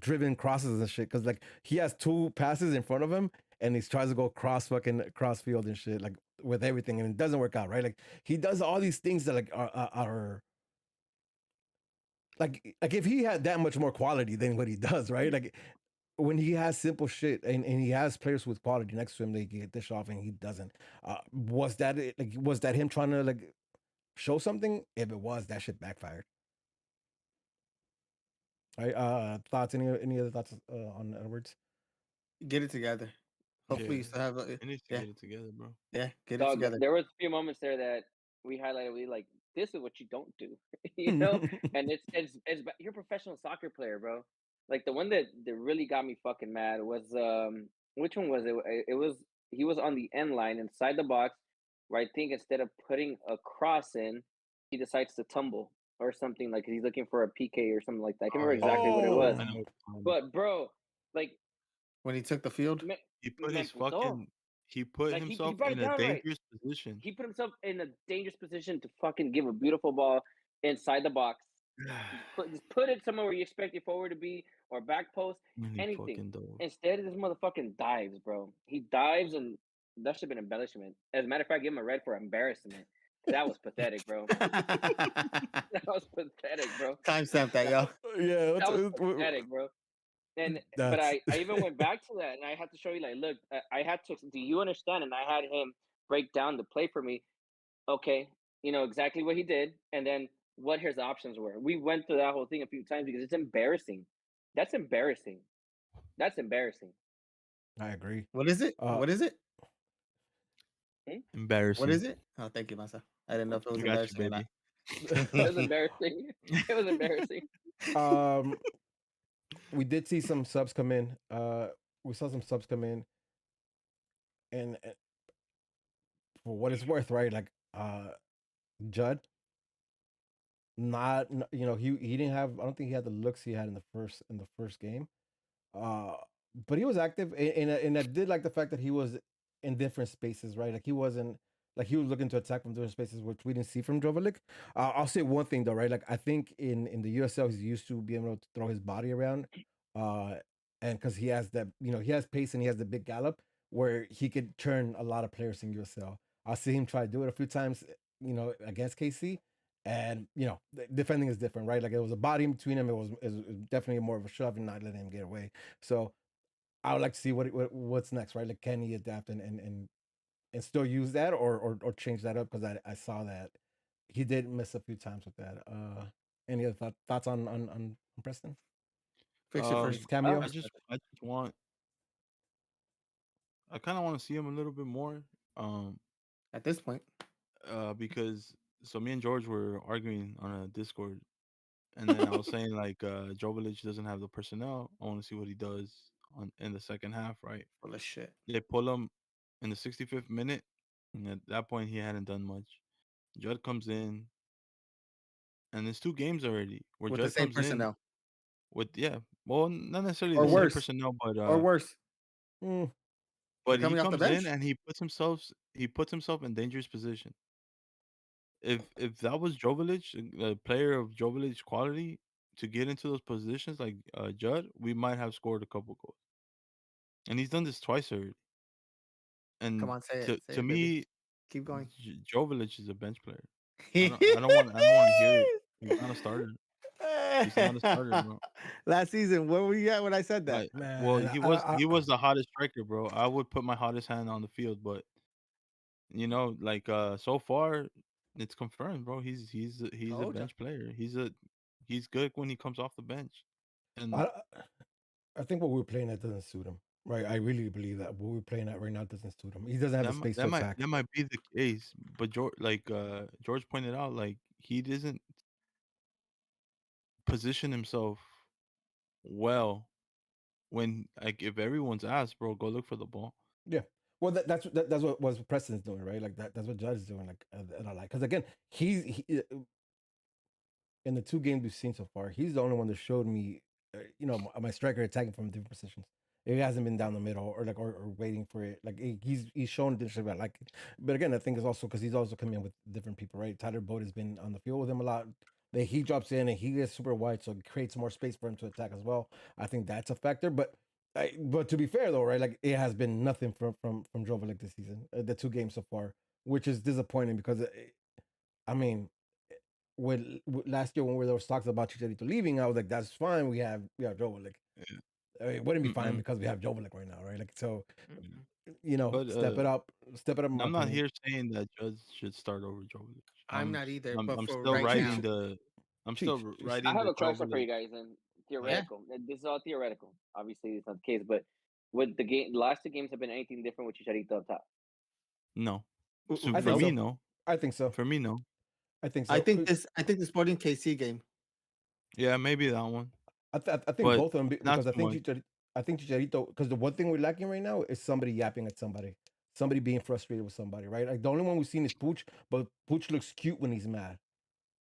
driven crosses and shit because like he has two passes in front of him and he tries to go cross field and shit like with everything and it doesn't work out, right? Like he does all these things that like are like if he had that much more quality than what he does, right? Like when he has simple shit and he has players with quality next to him, they get this off and he doesn't. Was that it? Like was that him trying to like show something? If it was, that shit backfired. Right? Thoughts? Any other thoughts on Edwards? Get it together. Hopefully, Yeah, you still have. he needs to Yeah, get it together, bro. yeah. Get it Dog, together. there was a few moments there that we highlighted. We like, this is what you don't do, you know. And you're a professional soccer player, bro. Like the one that really got me fucking mad was which one was it? It was he was on the end line inside the box, where I think instead of putting a cross in, he decides to tumble or something like he's looking for a PK or something like that. I can't Oh remember yeah, exactly what it was, I Oh, know. but bro, like When he took the field. me, He put me his emputó. fucking he put Like he himself brought it in a down right. dangerous position. He put himself in a dangerous position to fucking give a beautiful ball inside the box. Just put it somewhere where you expect your forward to be or back post, Really anything. fucking dope. Instead, this motherfucking dives, bro. He dives and that should have been embellishment. As a matter of fact, give him a red for embarrassment. That was pathetic, bro. That was pathetic, bro. Timestamp that, That yo. was yeah. that was pathetic, bro. And but That's I even went back to that and I had to show you like, look, I had to. Do you understand? And I had him break down the play for me. Okay, you know exactly what he did, and then what his options were. We went through that whole thing a few times because it's embarrassing. That's embarrassing. That's embarrassing. I agree. What is it? Uh, What is it? Hmm? What Embarrassing. is it? Oh, thank you, Masa. I didn't know if it I was got you, embarrassing or not. baby. It was embarrassing. It was embarrassing. um, we did see some subs come in. We saw some subs come in, and for what it's worth, right? Like Judd, not he didn't have. I don't think he had the looks he had in the first game. Uh, but he was active, and I did like the fact that he was in different spaces, right? Like he wasn't like he was looking to attack from different spaces, which we didn't see from Jovelik. I'll say one thing though, right? Like I think in the USL he's used to being able to throw his body around, uh, and because he has that, he has pace and he has the big gallop where he could turn a lot of players in USL. I'll see him try to do it a few times, against KC. And defending is different, right? Like it was a body in between him. It was definitely more of a shove and not letting him get away. So I would like to see what's next, right? Like can he adapt and still use that or change that up? Because I saw that he did miss a few times with that. Any other thoughts on Preston? Fix it His first. cameo? I just want I kind of want to see him a little bit more. Um, At this point, because so me and George were arguing on a Discord, and then I was saying like Jovic doesn't have the personnel. I want to see what he does on in the second half. Right? full of shit. They pull him in the 65th minute. And at that point, he hadn't done much. Judd comes in, and it's 2 games already where with the Judd same comes in personnel with well, not necessarily or the same worse, personnel, or worse. Mm, They're but he coming off the comes in bench. and he puts himself in dangerous position. If that was Jovic, a player of Jovic's quality, to get into those positions like Judd, we might have scored a couple goals. And he's done this twice already. Come And on, say to it, baby. me, Keep going. Jovic is a bench player. I don't want to hear it. He's not a starter. He's not a starter, bro. Last season, where were you at when I said that? Well, man, he was the hottest striker, bro. I would put my hottest hand on the field, but like so far, it's confirmed, bro. He's a Told ya. bench player. He's good when he comes off the bench, and I, I think what we're playing at doesn't suit him. Right, I really believe that what we're playing at right now doesn't suit him. He doesn't have the that might space to that might attack. that might be the case. But George pointed out, like he doesn't position himself well when like if everyone's asked, bro, go look for the ball. Yeah. Well, that's what was Preston's doing, right? Like that's what Judge is doing. Like, and I like because again, in the 2 games we've seen so far, he's the only one that showed me, my striker attacking from different positions. It hasn't been down the middle or waiting for it. Like he's shown this shit. I like it. But again, I think it's also because he's also coming in with different people, right? Tyler Boyd has been on the field with him a lot. That he drops in and he gets super wide, so it creates more space for him to attack as well. I think that's a factor. But to be fair though, right? Like it has been nothing from Jovic this season. The 2 games so far, which is disappointing because I mean, with last year when there was talks about Chicharito leaving, I was like, that's fine. We have Jovic. Yeah. It wouldn't be fine Mm-mm. because we have Jovic right now, right? Like so, But step it up, in my I'm not opinion. here saying that Judge should start over Jovic. I'm not either, I'm but I'm for still right Cheech, riding now, the I'm still Cheech, Cheech. I riding have the a question for Jovic. you guys, and yeah. theoretical. And this is all theoretical. Obviously, it's not the case, but would the last 2 games have been anything different with Chicharito up top? No, so I for think Nope. me, so. no. I think so. For me, no. I think I so. think the Sporting KC game. Yeah, maybe that one, I think but both of them not because too much. I think Chicharito because the one thing we're lacking right now is somebody yapping at somebody being frustrated with somebody, right? Like the only one we've seen is Pooch, but Pooch looks cute when he's mad.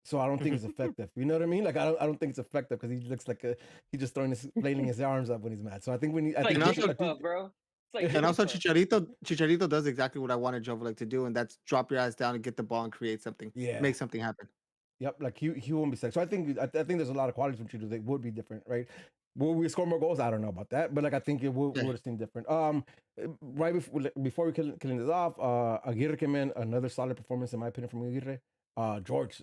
So I don't think it's effective. You know what I mean? Like I don't think it's effective because he looks like he just flailing his arms up when he's mad. So I think we need. I It's like think And also, Jigglypuff, bro. It's like and also Jigglypuff. Chicharito does exactly what I wanted Jovic to do, and that's drop your ass down and get the ball and create something, yeah. make something happen. Yep, like he won't be sick. So I think there's a lot of qualities from Cheetos that would be different, right? Will we score more goals? I don't know about that, but like I think it would Yeah. have seemed different. Right before we killing this off, Aguirre came in, another solid performance in my opinion from Aguirre. George,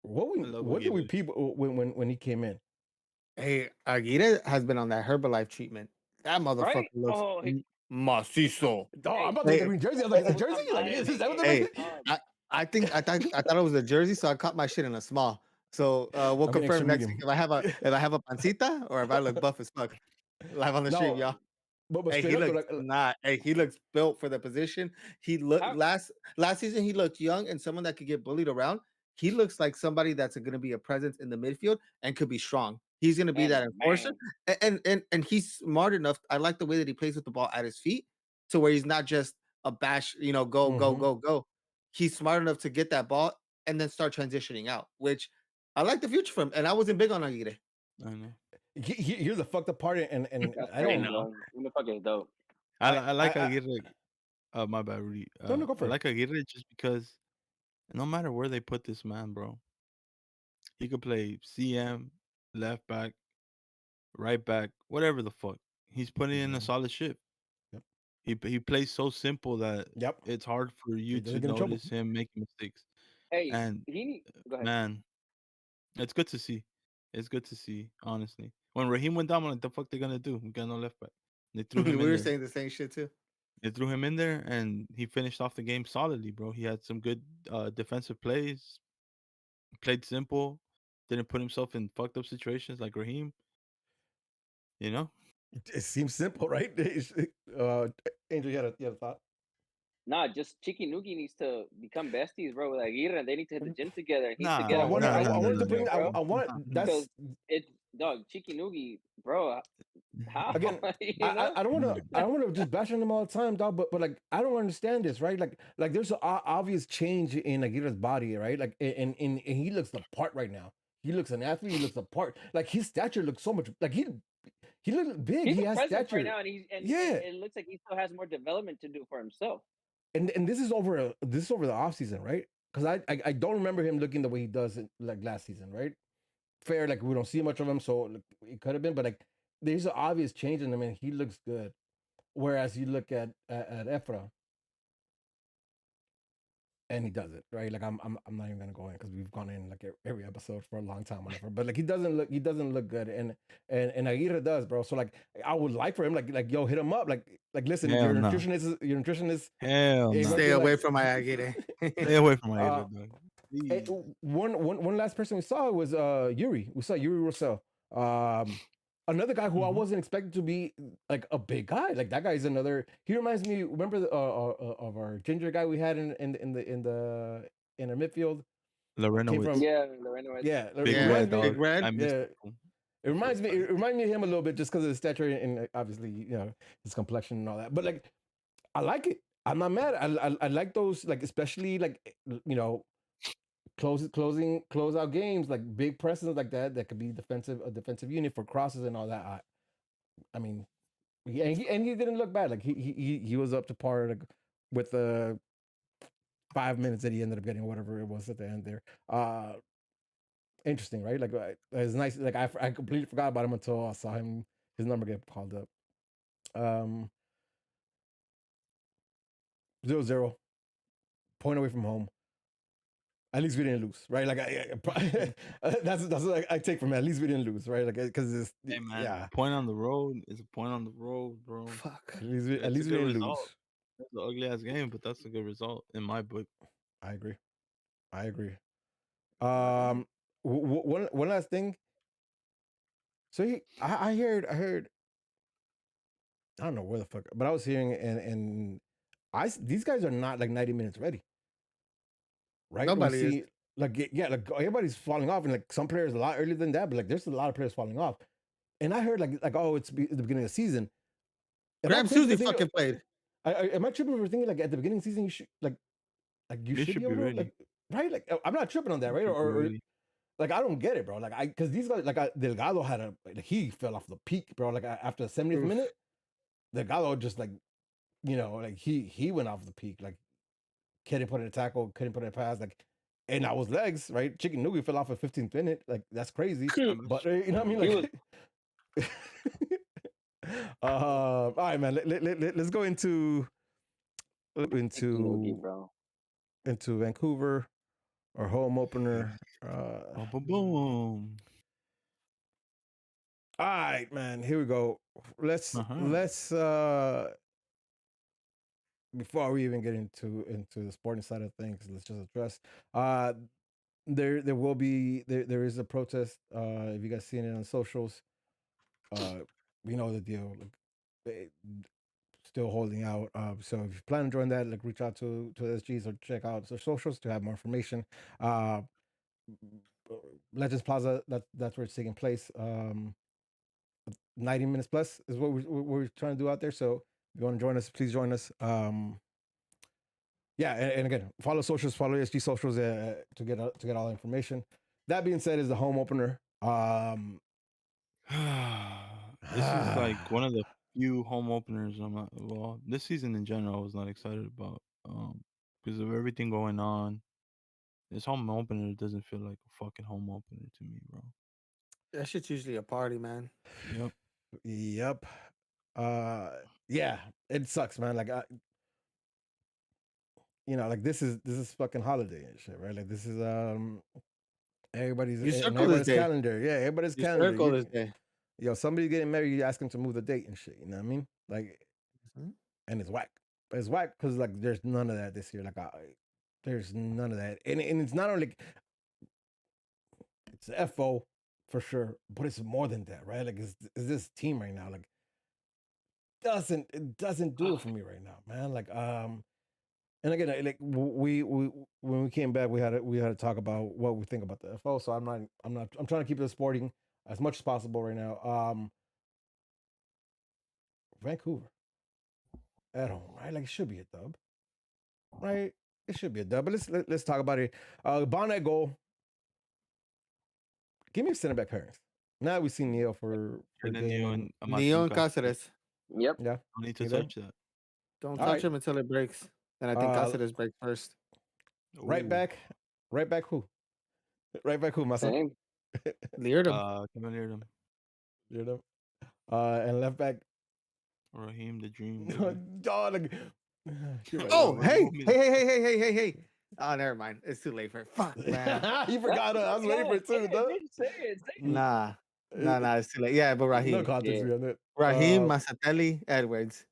I love what did we Aguirre. people when he came in? Hey, Aguirre has been on that Herbalife treatment. That motherfucker Right? looks Oh, macizo. Oh, I'm hey, about to get Hey, the green jersey. I was like, hey, is that with jersey? some Like, is that what that hey, hey, is? I thought it was a jersey, so I caught my shit in a small. So we'll I mean, extra confirm next week medium. if I have a pancita or if I look buff as fuck. Live on the stream, No, y'all. but Hey, straight he up though, looks like not. Hey, he looks built for the position. He looked how, last season. He looked young and someone that could get bullied around. He looks like somebody that's going to be a presence in the midfield and could be strong. He's going to be and that enforcer, man, and he's smart enough. I like the way that he plays with the ball at his feet, to where he's not just a bash. Go go mhm. go go. He's smart enough to get that ball and then start transitioning out, which I like the future for him. And I wasn't big on Aguirre. I know. Here's the fucked up part, and that's I I crazy, don't. know. bro. You fucking dope. I like I Aguirre. My bad, Rudy. don't go I for it. like Aguirre just because no matter where they put this man, bro, he could play CM, left back, right back, whatever the fuck. He's putting in a Mhm. solid shift. Yep. He plays so simple that Yep. it's hard for you He doesn't to get in trouble. notice him making mistakes. Hey, And go ahead. man, it's good to see. It's good to see, honestly. When Raheem went down, I'm like, the fuck they gonna do? We got no left back. They threw We him in were there. saying the same shit too. They threw him in there, and he finished off the game solidly, bro. He had some good defensive plays. Played simple. Didn't put himself in fucked up situations like Raheem. You know. It seems simple, right? Angel, you had a thought? Nah, just Chicky Noogie needs to become besties, bro. With Aguirre, and they need to hit the gym together. He needs to So get Nah, on one I nah, side nah, of nah, wanted the to nah, bring field, nah. bro. I want Nah, nah. Because that's it's dog, Cheeky Noogie, bro. How? Again, You know? I don't want to No. I don't want to just bash on him all the time, dog. But like I don't understand this, right? Like there's an obvious change in Aguirre's body, right? Like and he looks the part right now. He looks an athlete. He looks the part. Like his stature looks so much like he looks big. He's He a has presence right stature. now, and he's and Yeah, it looks like he still has more development to do for himself. and this is over the off season, right? Because I don't remember him looking the way he does like last season, right? Fair, like we don't see much of him, so like, it could have been, but like there's an obvious change in him, and he looks good. Whereas you look at Ephra, and he does it right. Like I'm not even gonna go in because we've gone in like every episode for a long time, whatever. But like he doesn't look good, and Aguirre does, bro. So like I would like for him, like yo, hit him up, like listen, Hell no. your nutritionist. Hell ain't no. gonna Stay be away like- from my Aguirre. Stay away from my Uh, dog. And one last person we saw was Yuri. We saw Yuri Rossell. Another guy who I Mhm. wasn't expecting to be like a big guy. Like that guy's another. He reminds me. Remember of our ginger guy we had in our midfield. Lorena Came with from Yeah, Lorena. yeah. It Big Yeah, reminds Red me. Big dog. Red. I missed Yeah. him. It reminds me. It reminded me of him a little bit just because of his stature and obviously his complexion and all that. But like I like it. I'm not mad. I like those like especially like close out games like big presses like that could be a defensive unit for crosses and all that. I mean, he didn't look bad. Like he was up to par like, with the 5 minutes that he ended up getting, whatever it was at the end there. Interesting, right? Like it's nice. Like I completely forgot about him until I saw his number get called up. 0-0, point away from home. At least we didn't lose, right? Like that's what I take from it. At least we didn't lose, right? Like because it's Hey man, yeah. a point on the road is a point on the road, bro. Fuck. At least It's a we good didn't result. lose. It's an ugly ass game, but that's a good result in my book. I agree. One last thing. So I heard. I don't know where the fuck, but I was hearing and these guys are not like 90 minutes ready, right? Nobody is. See, like yeah, like everybody's falling off, and like some players a lot earlier than that, but like there's a lot of players falling off. And I heard like oh, it's the beginning of the season. Am I Graham crazy for Susie thinking- fucking played. Am I tripping for thinking like at the beginning of the season you should you They should should be able be to ready. like right? Like I'm not tripping on that, right? Should be Or ready. like I don't get it, bro. Like because these guys like Delgado had he fell off the peak, bro. Like after the 70th Oof. minute, Delgado just like like he went off the peak. Like couldn't put in a tackle, couldn't put in a pass. Like and that was legs, right? Chicken Noogie fell off at 15th minute. Like that's crazy. But you know what I mean? He Like all right, man. Let's go into Noogie, bro. into Vancouver, our home opener. Boom, boom, boom. All right, man. Here we go. Let's before we even get into the sporting side of things, let's just address there will be there is a protest. If you guys seen it on socials, we know the deal. Like, still holding out. So if you plan on joining that, like reach out to the SGs or check out their socials to have more information. Legends Plaza, that's where it's taking place. 90 minutes plus is what we're trying to do out there. So if you want to join us, please join us. Yeah, and again, follow socials, follow SG socials to get all the information. That being said, is the home opener. This is like one of the few home openers I'm not. Well, this season in general, I was not excited about because of everything going on. This home opener doesn't feel like a fucking home opener to me, bro. That shit's usually a party, man. Yep. Yeah, it sucks, man. Like like this is fucking holiday and shit, right? Like this is everybody's You circle this everybody's day. calendar. Yeah, everybody's You calendar. circle this day. Yo, somebody's getting married, you ask them to move the date and shit. You know what I mean? Like, Mhm. and it's whack. But it's whack because like there's none of that this year. Like, there's none of that, and it's not only it's FO for sure, but it's more than that, right? Like, it's this team right now. Like, it doesn't do it for me right now, man. Like, and again, like we when we came back, we had to talk about what we think about the FO. So I'm trying to keep it sporting. as much as possible right now. Vancouver at home, right? Like it should be a dub, right? It should be a dub. But let's talk about it. Bonnet goal. Give me center back pairings. Now we've seen Neal for a Jordan game, Neal and and Neon Amatun Cáceres. Cáceres. Yep. yeah, Don't need to you there? touch that. Don't All touch right. him until it breaks. And I think Uh, Cáceres breaks first. right Ooh. back, right back who? Right back who? Maza. Same. Leered him. Kevin Leardom. You know. And left back. Raheem the Dream, baby. Dog, like, you're right. Oh, what hey, movement? hey. Oh, never mind. It's too late for it. Fuck, man. You forgot. I was waiting for it too. Dog. Say it. Nah. It's too late. Yeah, but No Raheem. context Yeah. behind it. Raheem, Masatelli, Edwards.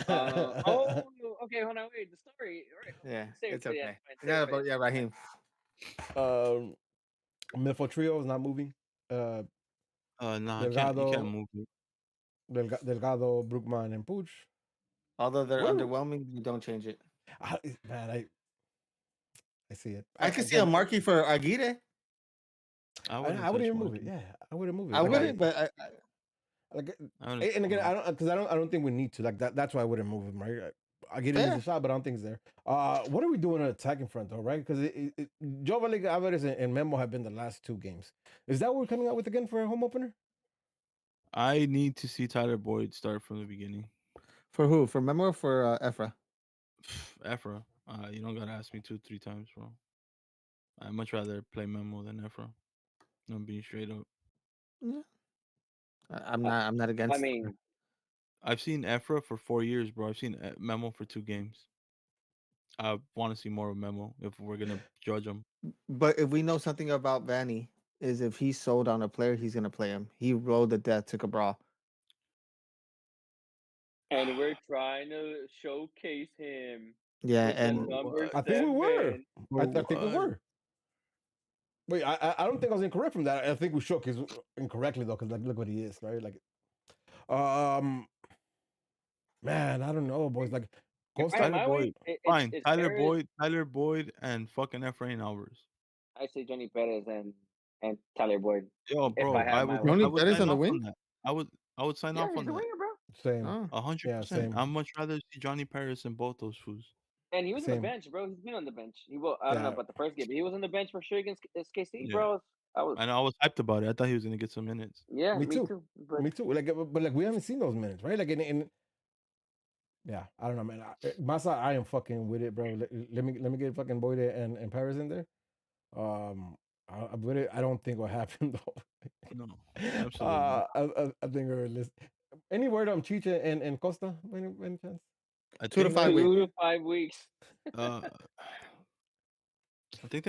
Oh, okay. Hold on. Wait. The story. Right. Yeah, Say it's it, yeah, okay. fine, say Yeah, it, but yeah, Raheem. Midfield trio is not moving. Nah, you can't Delgado, move it. Delgado, Brookman, and Pooch. Although they're What? underwhelming, you don't change it. Man, I see it. I could see a marquee for Aguirre. I I wouldn't wouldn't touch even move it. Marquee. Yeah, I wouldn't move it. I Like, wouldn't, but like, I wouldn't and again, touch I don't because I don't think we need to. Like that. That's why I wouldn't move him. Right. I get it as fair. a shot, but I don't think it's there. What are we doing on attacking front though? Right? Because Joe Valley Alvarez and Memo have been the last two games. Is that what we're coming out with again for a home opener? I need to see Tyler Boyd start from the beginning. For who? For Memo or for Efra? Efra. You don't gotta ask me 2-3 times, bro. I'd much rather play Memo than Efra. I'm being straight up. Yeah. I'm not I against. mean, I've seen Efra for 4 years, bro. I've seen Memo for 2 games. I want to see more of Memo if we're gonna judge him. But if we know something about Vanney, is if he's sold on a player, he's gonna play him. He rolled the death to Cabral. and we're trying to showcase him Yeah, with the and number I think we were. 7. I think we were. Wait, I don't think I was incorrect from that. I think we shook his incorrectly though, because like look what he is, right? Like, man, I don't know, boys. Like, Costa. Tyler My Boyd. way, Fine. it's Tyler Perez. Boyd, and fucking Efrain Alvarez. I say Johnny Perez and Tyler Boyd. Yo, If bro, I have my way. Johnny I would Perez sign on the off on wing. that. I would sign Yeah, off he's on a that. winger, bro. Same. Oh, 100%. same. I'd much rather see Johnny Paris than both those fools. And he was on the Same. bench, bro. He's been on the bench. I don't know Yeah. about the first game, but he was on the bench for sure against SKC, Yeah. bro. I was. And I was hyped about it. I thought he was gonna get some minutes. Yeah, Me me too. too. But Me too. Like, but like we haven't seen those minutes, right? Like, yeah, I don't know, man. Maza, I am fucking with it, bro. Let me get fucking Boyd and Paris in there. I'm with it. I don't think what happened though. No, absolutely not. I think we're list. Any word on Chicha and Costa? Any chance? I 2 to think 5 weeks. 2 to 5 weeks. I think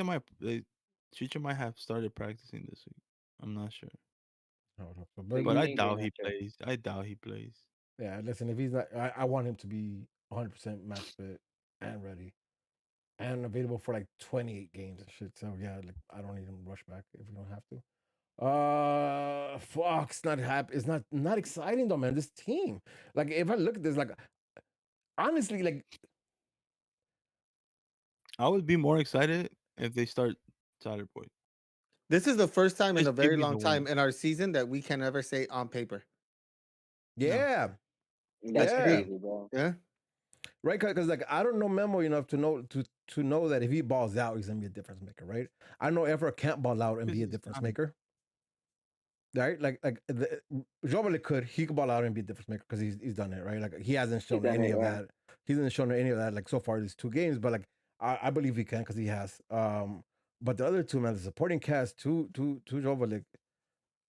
Chicha might have started practicing this week. I'm not sure, I don't know. So, So but you I think they're doubt not he sure? plays. I doubt he plays. yeah, listen. If he's not, I want him to be 100% match fit and ready and available for like 28 games and shit. So yeah, like I don't need him to rush back if we don't have to. Fuck, it's not happy. It's not exciting though, man. This team, like, if I look at this, like, honestly, like, I would be more excited if they start Tyler Boyd. This is the first time in Just a very give me long the time win. in our season that we can never say on paper. yeah, That's yeah, crazy, bro. Yeah. right. Because like I don't know Memo enough to know that if he balls out, he's gonna be a difference maker, right? I know Everett can't ball out and be a Because difference I'm- maker. Right, Jovale could ball out and be a difference maker because he's done it, right? Like he hasn't shown done any it, of yeah. that. He hasn't shown any of that like so far these 2 games, but like I believe he can because he has. But the other two, man, the supporting cast to Jovale,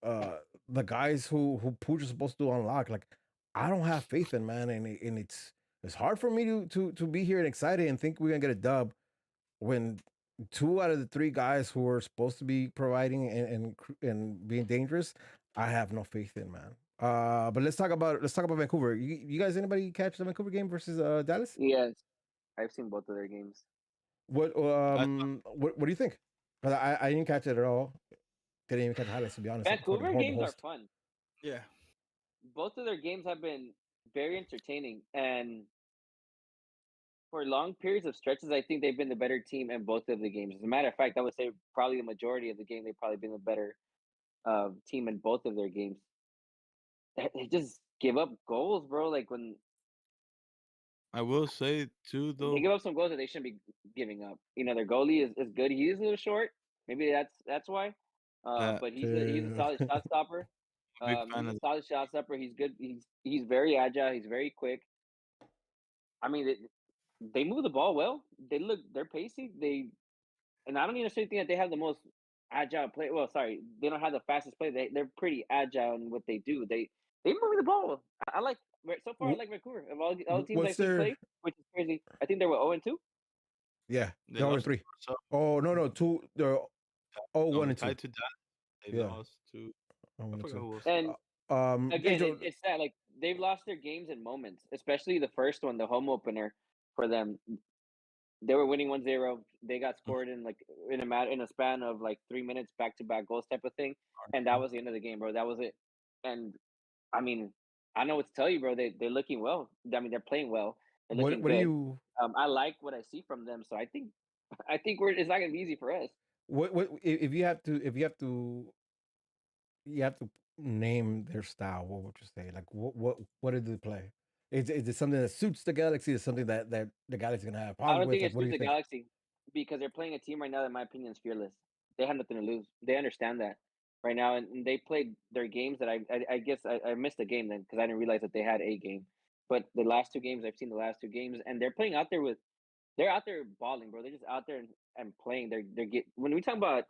the guys who Pooch is supposed to unlock, like I don't have faith in, man, and it's hard for me to be here and excited and think we're gonna get a dub when 2 out of the 3 guys who are supposed to be providing and being dangerous, I have no faith in, man. But let's talk about Vancouver. You guys, anybody catch the Vancouver game versus Dallas? Yes, I've seen both of their games. What do you think? 'Cause I didn't catch it at all. Didn't even catch the highlights, to be honest. Vancouver Horrible games are host. fun. Yeah. Both of their games have been very entertaining, and for long periods of stretches, I think they've been the better team in both of the games. As a matter of fact, I would say probably the majority of the game they've probably been the better team in both of their games. They just give up goals, bro. Like when I will say too, they though, give up some goals that they shouldn't be giving up. Their goalie is good. He is a little short. Maybe that's why. that But he's a True. solid shot stopper. I'm a big fan He's a of. solid shot stopper. He's good. He's very agile. He's very quick. I mean, they move the ball well. They're pacey. And I don't even necessarily think that they have the most agile play. Well, sorry, they don't have the fastest play. They're pretty agile in what they do. They move the ball. I like so far. I Wh- like Vancouver of all the teams What's I've seen their? play, which is crazy. I think they were 0-2. Yeah, They they're only lost to three. Warsaw. Oh no, two. They're No, 1 they and 2. tied to that. They Yeah, lost to. oh, I 1 and forgot 2. who was. And again, Angel. it's that like they've lost their games in moments, especially the first one, the home opener for them. They were winning 1-0. They got scored in like in a span of like 3 minutes, back to back goals type of thing, and that was the end of the game, bro. That was it. And I mean, I don't know what to tell you, bro. They're looking well. I mean, they're playing well. They're looking What do good. you? I like what I see from them, so I think it's not gonna be easy for us. What if you have to? If you have to name their style, what would you say? Like what did they play? Is it something that suits the Galaxy? Is it something that the Galaxy gonna have I problems don't with? think Like it what do suits you the think? Galaxy because they're playing a team right now that, in my opinion, is fearless. They have nothing to lose. They understand that right now, and they played their games. That I guess I missed a game then because I didn't realize that they had a game. But the last two games, I've seen the last two games, and they're playing out there with. They're out there balling, bro. They're just out there and playing. They're get when we talk about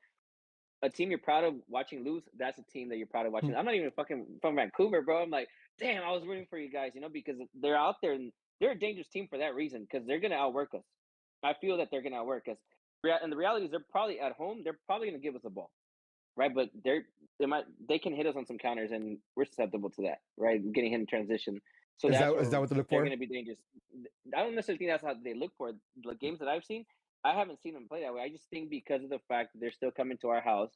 a team you're proud of watching lose, that's a team that you're proud of Hmm. watching. I'm not even fucking from Vancouver, bro. I'm like, damn, I was rooting for you guys, because they're out there and they're a dangerous team for that reason because they're gonna outwork us. I feel that they're gonna outwork us. And the reality is, they're probably at home. They're probably gonna give us the ball, right? But they can hit us on some counters, and we're susceptible to that, right? Getting hit in transition. So that's Is where that what to look they're for? going to be dangerous. I don't necessarily think that's how they look for it. The games that I've seen. I haven't seen them play that way. I just think because of the fact that they're still coming to our house,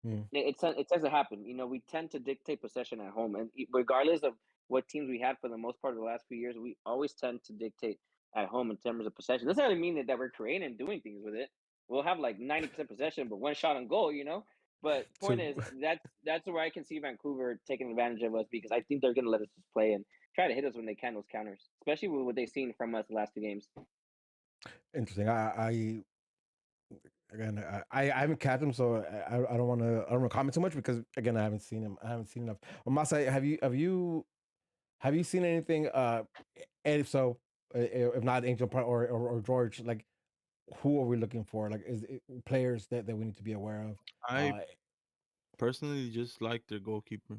Hmm. it tends to happen. We tend to dictate possession at home, and regardless of what teams we had for the most part of the last few years, we always tend to dictate at home in terms of possession. Doesn't really mean that we're creating and doing things with it. We'll have like 90% possession, but one shot on goal. But point So is, that's where I can see Vancouver taking advantage of us because I think they're going to let us just play and try to hit us when they can those counters, especially with what they've seen from us the last two games. interesting. I again I haven't capped him, so I don't want to comment too much because again I haven't seen him. I haven't seen enough. Well, Masa, have you seen anything? And if so, if not Angel or George, like who are we looking for? Like is it players that we need to be aware of? I personally just like their goalkeeper.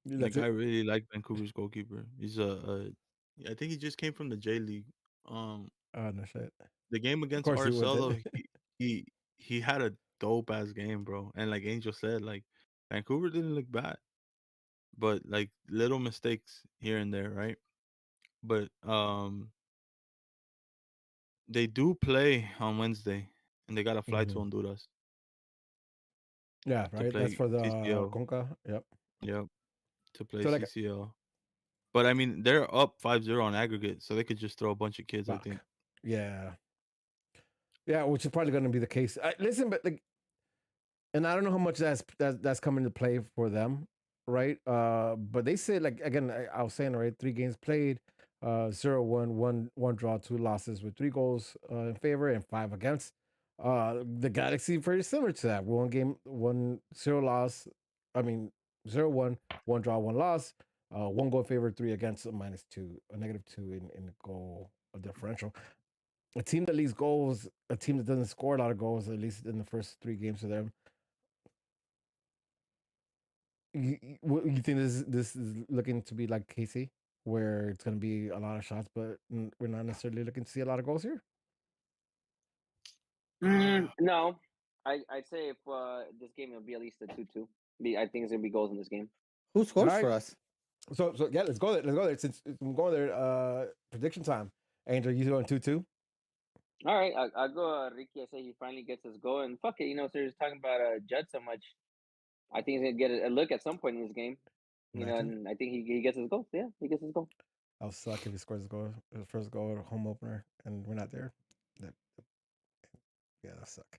That's Like I it. really like Vancouver's goalkeeper. He's I think he just came from the J League. Um, No shit. the game Of against course you would. RSL though, he he had a dope ass game, bro. And like Angel said, like Vancouver didn't look bad, but like little mistakes here and there, right? But they do play on Wednesday, and they got to fly to Mhm. Honduras Yeah, to right. That's play for the CCL. Conca. Yep. Yep, to play So like, CCL. But I mean, they're up 5-0 on aggregate, so they could just throw a bunch of kids, I think. fuck. Yeah. Yeah, which is probably going to be the case. Listen, but like, and I don't know how much that's coming to play for them, right? But they say like again, I was saying right, 3 games played, 0-1, one draw, 2 losses with 3 goals in favor and 5 against. The Galaxy very similar to that. 1 game, 1-0 loss. I mean 0-1, one draw, 1 loss. 1 goal in favor, 3 against, a -2, a -2 in goal differential. A team that leads goals, a team that doesn't score a lot of goals, at least in the first 3 games for them. You think this is looking to be like KC, where it's going to be a lot of shots, but we're not necessarily looking to see a lot of goals here? No, I'd say if this game will be at least a 2-2. I think it's gonna be goals in this game. Who All scores right. for us? So yeah, let's go there. Let's go there. Since I'm going there, prediction time. Angel, you going 2-2? All right, I'll go Ricky. I say he finally gets his goal, and fuck it, so he's talking about Judd so much. I think he's gonna get a look at some point in this game. Imagine. And I think he gets his goal. Yeah, he gets his goal. I'll suck if he scores his first goal, home opener, and we're not there. That, yeah, that suck.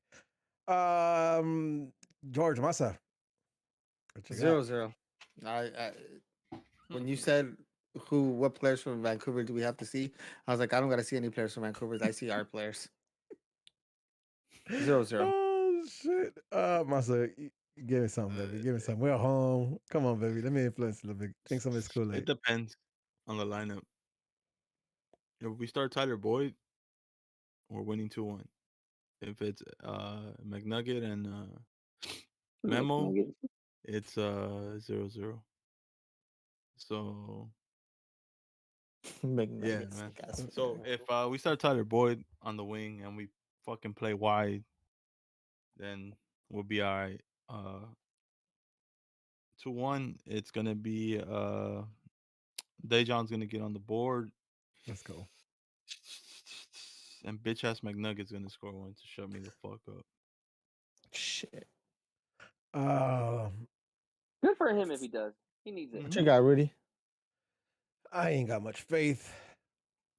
George Massa. What you got? 0-0. When you said what players from Vancouver do we have to see, I was like, I don't got to see any players from Vancouver. I see our players. 0-0. Oh shit! Maza, give me something, baby. Give me something. We're home. Come on, baby. Let me influence a little bit. Drink some of this Kool It Aid. depends on the lineup. If we start Tyler Boyd, we're winning 2-1. If it's McNugget and Memo, McNuggets. it's 0-0. So yeah, McNuggets. man. Guys. So if we start Tyler Boyd on the wing and we fucking play wide, then we'll be all right. 2-1. It's gonna be Dejon's gonna get on the board, Let's go. and bitch ass McNugget's gonna score one to shut me the fuck up. Shit. Good for him if he does. He needs it. What you got, Rudy? I ain't got much faith,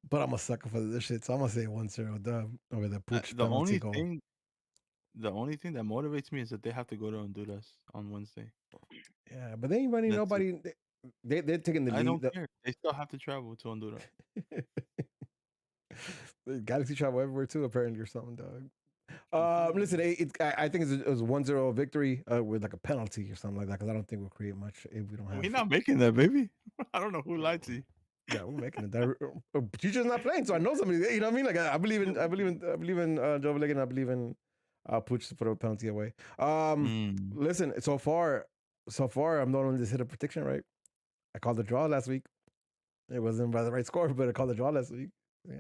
but I'm a sucker for this shit, so I'm gonna say 1-0 dub over the Pooch The penalty only goal. thing, the only thing that motivates me is that they have to go to Honduras on Wednesday. Yeah, but they ain't running That's it. nobody. They're taking the lead. I don't care. They still have to travel to Honduras. The Galaxy travel everywhere too, apparently, or something, dog. Listen, I think it was 1-0 victory with like a penalty or something like that, because I don't think we'll create much if we don't have. We're not making that, baby. I don't know who lied to you. Yeah, we're making it. Teacher's not playing, so I know somebody. You know what I mean? Like I believe in Joe Valigan. I believe in Pooch to put a penalty away. Listen, so far, I'm not only just hit a prediction right. I called the draw last week. It wasn't by the right score, but I called the draw last week.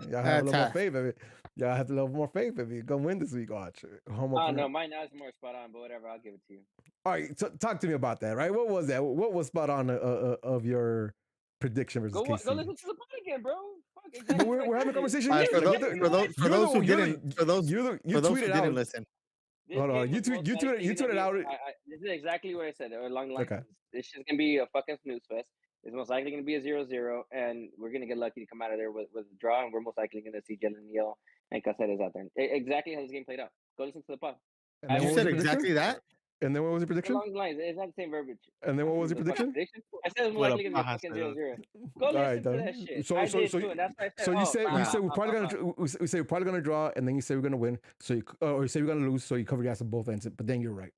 Y'all have a little more faith, baby. Y'all have a little more faith, baby. Go win this week. Watch. No, mine now is more spot on, but whatever. I'll give it to you. All right, so talk to me about that. Right, what was that? What was spot on of your prediction versus KC? Go listen to the pod again, bro. Fuck, exactly But we're having a conversation. For those who didn't listen. Hold on, you tweeted out. This is exactly what I said. Along the lines, this is gonna be a fucking snooze fest. It's most likely gonna be a 0-0, and we're gonna get lucky to come out of there with a draw, and we're most likely gonna see Judd and Neal and Caceres out there. Exactly how this game played out. Go listen to the pod. You said exactly that. And then what was your prediction? Along the lines, it's not the same verbiage. And then what was your prediction? I said it's most likely gonna be a fucking 0-0. Go listen to that shit. So you said we're probably gonna draw, and then you say we're gonna win. So or you say we're gonna lose. So you cover your ass on both ends. But then you're right.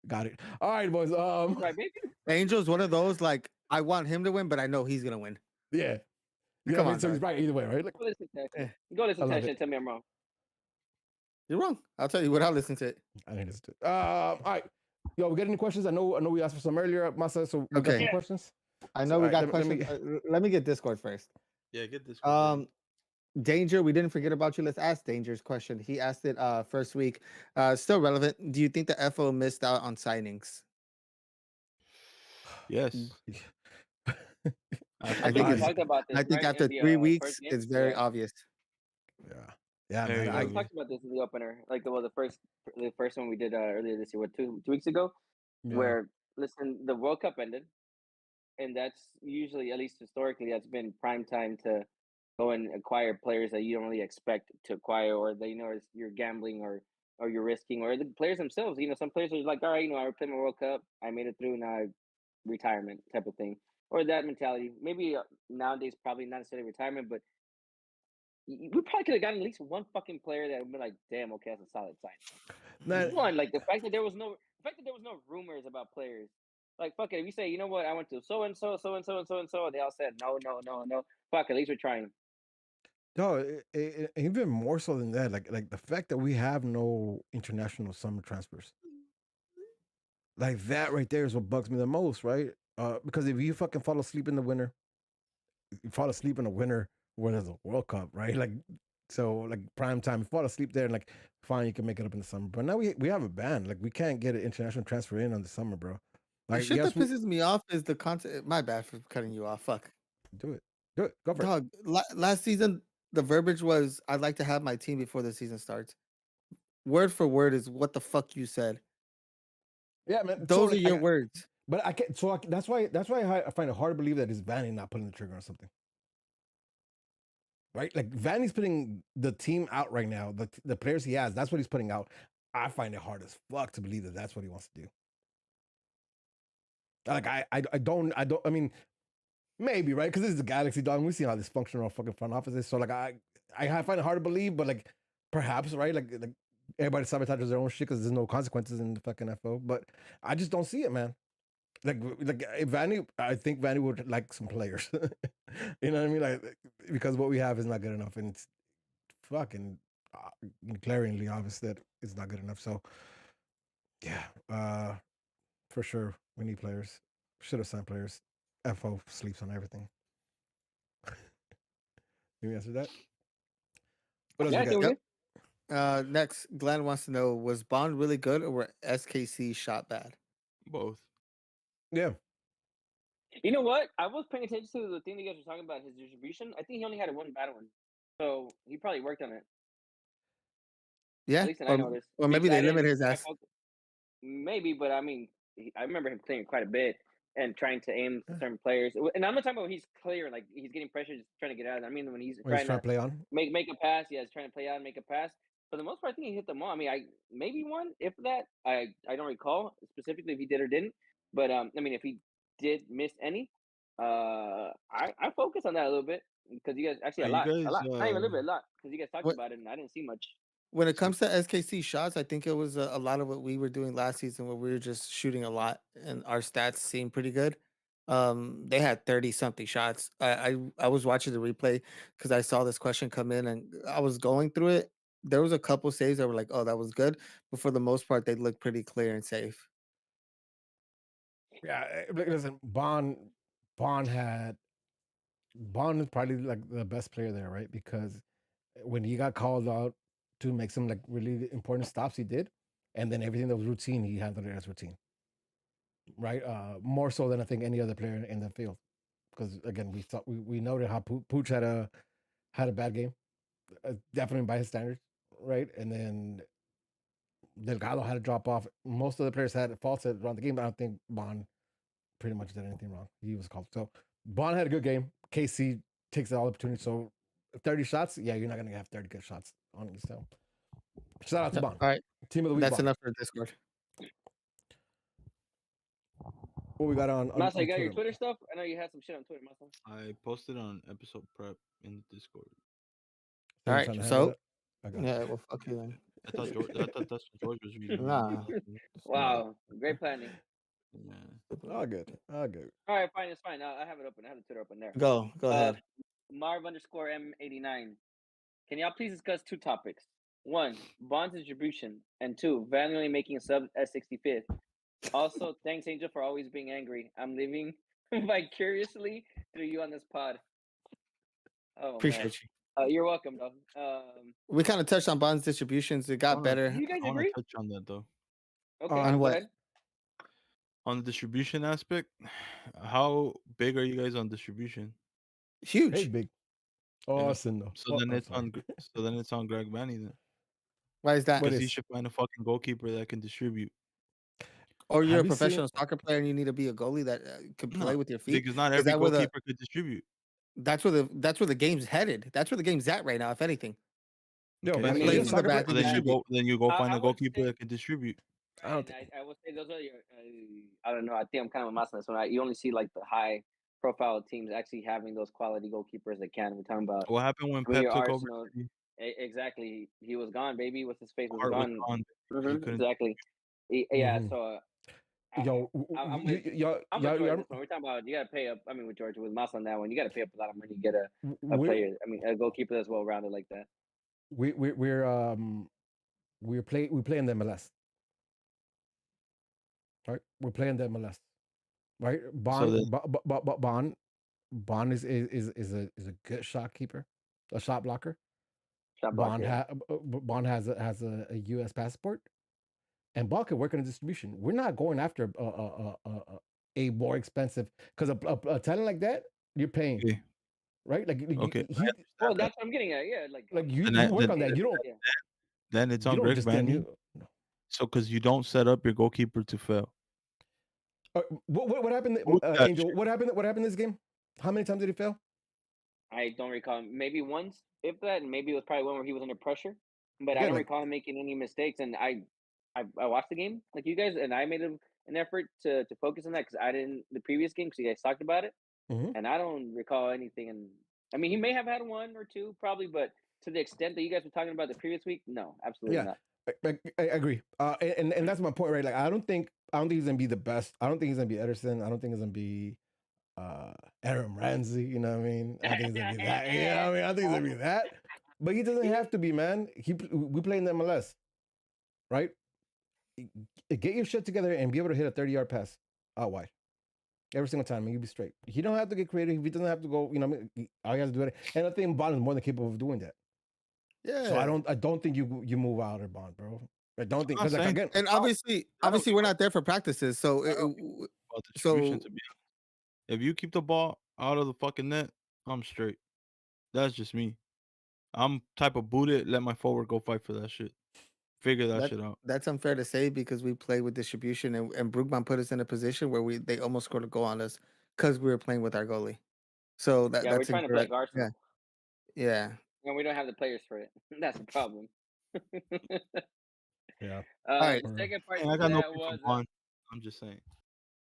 Got it. All right, boys. Right, baby. Angel's one of those like I want him to win, but I know he's gonna win. Yeah. Come on. So he's right either way, right? Go listen to that. Go listen to that shit and tell me I'm wrong. You're wrong. I'll tell you what. I'll listen to it. I think it's all right. Yo, we got any questions? I know we asked for some earlier, Maza. So we got some questions. I know we got questions. Let me get Discord first. Yeah, get Discord. Danger, we didn't forget about you. Let's ask Danger's question. He asked it first week. Still relevant. Do you think the FO missed out on signings? Yes. I think after 3 weeks, it's very obvious. Yeah, man, we talked about this in the opener. Like, the first one we did earlier this year, 2 weeks ago, where listen, the World Cup ended, and that's usually, at least historically, that's been prime time to go and acquire players that you don't really expect to acquire, or that you're gambling or you're risking, or the players themselves. Some players are like, all right, I played my World Cup, I made it through, now retirement type of thing, or that mentality. Maybe nowadays, probably not necessarily retirement, but we probably could have gotten at least one fucking player that would be like, damn, okay, that's a solid sign. One, like the fact that there was no rumors about players. Like, fuck it, if you say, you know what, I went to so and so, so and so and so and so, they all said no. Fuck, at least we're trying. No, even more so than that, like the fact that we have no international summer transfers, like that right there is what bugs me the most, right? Because if you fucking fall asleep in the winter, when there's a World Cup, right? Like, so like prime time, you fall asleep there, and like fine, you can make it up in the summer. But now we have a ban, like we can't get an international transfer in on the summer, bro. Like, the shit that pisses me off is the content. My bad for cutting you off. Fuck. Do it. Go for it. Last season, the verbiage was, "I'd like to have my team before the season starts." Word for word is what the fuck you said. Yeah, man. Those are your words. But I can't. So that's why I find it hard to believe that it's Vanney not pulling the trigger on something. Right? Like, Vanney's putting the team out right now. The players he has, that's what he's putting out. I find it hard as fuck to believe that that's what he wants to do. Like I don't. I mean, maybe right because this is the Galaxy, dog. We see how dysfunctional our fucking front office is. So like I find it hard to believe, but like perhaps right, like everybody sabotages their own shit because there's no consequences in the fucking FO. But I just don't see it, man. Like if Vanney, I think Vanney would like some players. You know what I mean? Like because what we have is not good enough, and it's fucking glaringly obvious that it's not good enough. So yeah, for sure we need players. Should have signed players. FO sleeps on everything. You answer that? What else Yeah, we I got? think we're Yep. good. Next, Glenn wants to know: was Bond really good, or were SKC shot bad? Both. Yeah. You know what? I was paying attention to the thing that you guys were talking about, his distribution. I think he only had one bad one, so he probably worked on it. Yeah, At least, and I noticed. or maybe Because they I limit didn't. his ass. Maybe, but I mean, I remember him clearing quite a bit and trying to aim for certain players. And I'm not talking about when he's clear, like he's getting pressure, just trying to get out. I mean, when he's When he's trying trying to to play on. make a pass, yeah, he's trying to play out and make a pass. For the most part, I think he hit them all. I mean, I maybe one, if that. I don't recall specifically if he did or didn't. But I mean, if he did miss any, I focus on that a little bit because you guys actually You a guys, lot, not even a little bit, a lot because you guys talked What about it and I didn't see much. when it so comes to SKC shots, I think it was a lot of what we were doing last season, where we were just shooting a lot, and our stats seemed pretty good. They had 30 something shots. I was watching the replay because I saw this question come in, and I was going through it. There was a couple saves that were like, "Oh, that was good," but for the most part, they looked pretty clear and safe. Yeah. Listen, Bond had Bond is probably like the best player there, right? Because when he got called out to make some like really important stops, he did, and then everything that was routine, he handled it as routine, right? More so than I think any other player in the field. Because again, we noted how Pooch had a bad game, definitely by his standards, right? And then Delgado had to drop off. Most of the players had faults around the game, but I don't think Bond pretty much did anything wrong. He was called. So Bond had a good game. KC takes all opportunities. So 30 shots, yeah, you're not gonna have 30 good shots on you. So shout out to Bond. All right, Team of the week, that's Bond. enough for Discord. What we got Masa, on you got your Twitter? Twitter stuff? I know you had some shit on Twitter, Masa. I posted on episode prep in the Discord. All Someone right, trying to handle so it. I got yeah, well, fuck you then. I thought that's what George was reading. Nah, it's not. Wow, great planning. Yeah. it. All good. All good. All right, fine, it's fine. I have it open. I have the Twitter open there. Go ahead. Marv underscore M89. Can y'all please discuss two topics? One, Bond's distribution, and two, Vanney making a sub at 65th. Also, thanks Angel for always being angry. I'm living vicariously through you on this pod. Oh Appreciate you. man, you're welcome, though. We kind of touched on Bond's distributions. It got better. Do you guys I want to agree? touch on that though. Okay, On go what? ahead. On the distribution aspect, how big are you guys on distribution? Huge. Hey, big. Awesome. No. So then it's on. So then it's on Greg Vanney then, Why is that? What because he is- should find a fucking goalkeeper that can distribute. Or you're Have a you seen- professional soccer player and you need to be a goalie that can play No, with your feet. Because not Is every that where goalkeeper could distribute. that's where the game's headed. That's where the game's at right now. If anything, Yo, Okay, man, I he's mean, a soccer back player. So then distribute. you go I find a would goalkeeper say- that can distribute. I don't And think. I would say those are your. I don't know. I think I'm kind of a master on this one. You only see like the high profile teams actually having those quality goalkeepers that can. We're talking about. What happened when I mean, Pep your took Arsenal. over? City? Exactly. He was gone, baby. What's his face was Heart was gone. gone. He couldn't. Exactly. Yeah. Mhm. So. Yo, I'm with y'all, I'm with George y'all, on this one. We're talking about you got to pay up. I mean, with George with Mas on that one, you got to pay up a lot of money to get a we're, player. I mean, a goalkeeper that's well rounded like that. we're playing the MLS. Right, we're playing the MLS. Right, Bond is a good shot keeper, a shot blocker. Shot Bond blocker. Bond has a U.S. passport, and Bond can work in the distribution. We're not going after a more expensive because a talent like that you're paying, Okay. right? Like Okay. Well, that's what I'm getting at. Yeah, like you And work then- on that. You don't. Yeah. Then it's You on don't Greg just get Vanney. So because you don't set up your goalkeeper to fail. What happened, Who's that Angel? What happened this game? How many times did he fail? I don't recall. Maybe once, if that, and maybe it was probably one where he was under pressure. But I Again, don't like- recall him making any mistakes. And I watched the game like you guys, and I made an effort to focus on that because I didn't the previous game because you guys talked about it, Mhm. and I don't recall anything. And I mean, he may have had one or two probably, but to the extent that you guys were talking about the previous week, no, absolutely Yeah, not. I agree. And that's my point, right? Like, I don't think he's gonna be the best. I don't think he's gonna be Ederson. I don't think he's gonna be Aaron Ramsey. You know what I mean? I think he's gonna be that. You know what I mean? I think he's gonna be that. But he doesn't have to be, man. We play in the MLS, right? Get your shit together and be able to hit a 30-yard pass out wide every single time, and you'll be straight. He don't have to get creative. He doesn't have to go. You know, what I mean? All he has to do it. And I think Bond is more than capable of doing that. Yeah. So I don't think you move out of Bond, bro. I don't think I'm because like saying- again, And I don't obviously, give we're a- not there for practices. So, I don't give about distribution, to be honest. If you keep the ball out of the fucking net, I'm straight. That's just me. I'm type of booted. Let my forward go fight for that shit. Figure that shit out. that's unfair to say because we play with distribution, and Brugman put us in a position where they almost scored a goal on us because we were playing with our goalie. So Yeah, we're that's trying to play incorrect. like Arsenal, Yeah. and we don't have the players for it. That's the problem. yeah. Alright. The second part Hey, I to got no that beef was, with Bond. I'm just saying.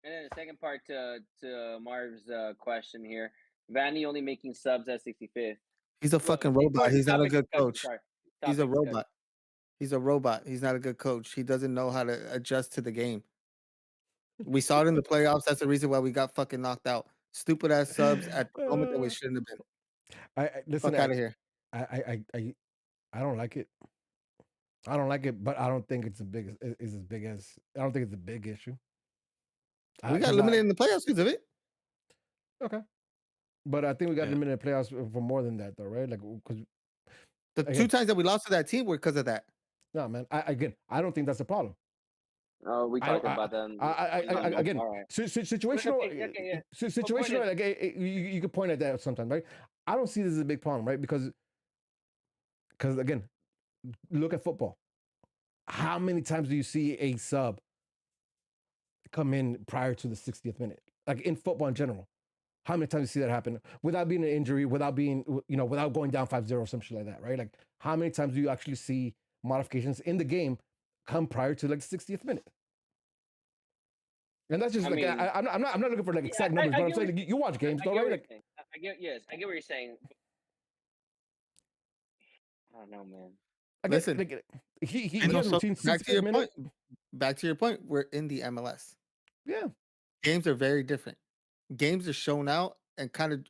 and then the second part to Marv's question here. Vanney only making subs at 65th. He's a Well, fucking robot. He's not a topic good discussion, coach. sorry. He's a Topic discussion. robot. He's a robot. He's not a good coach. He doesn't know how to adjust to the game. We saw it in the playoffs. That's the reason why we got fucking knocked out. Stupid ass subs at the moment that we shouldn't have been. Listen. Fuck out of here. I don't like it. I don't like it, but I don't think it's as big as. I don't think it's a big issue. We got eliminated in the playoffs because of it. Okay, but I think we got Yeah. eliminated in the playoffs for more than that, though, right? Like, because The again, two times that we lost to that team were because of that. no, man. I don't think that's a problem. Oh, we I talked don't. about that. Again, All right. situational. Okay, yeah. Situational. Like, you could point at that sometimes, right? I don't see this as a big problem, right? Because again, look at football. How many times do you see a sub come in prior to the 60th minute? Like in football in general, how many times do you see that happen without being an injury, without being, without going down 5-0, some shit like that, right? Like, how many times do you actually see modifications in the game come prior to like the 60th minute? And that's just I'm not looking for like exact numbers, but I'm saying like, you watch games, though, right? Like, I get what you're saying. I don't know, man. Listen, like, he no has a routine back to your 60th minute. point. Back to your point. We're in the MLS. Yeah. Games are very different. Games are shown out and kind of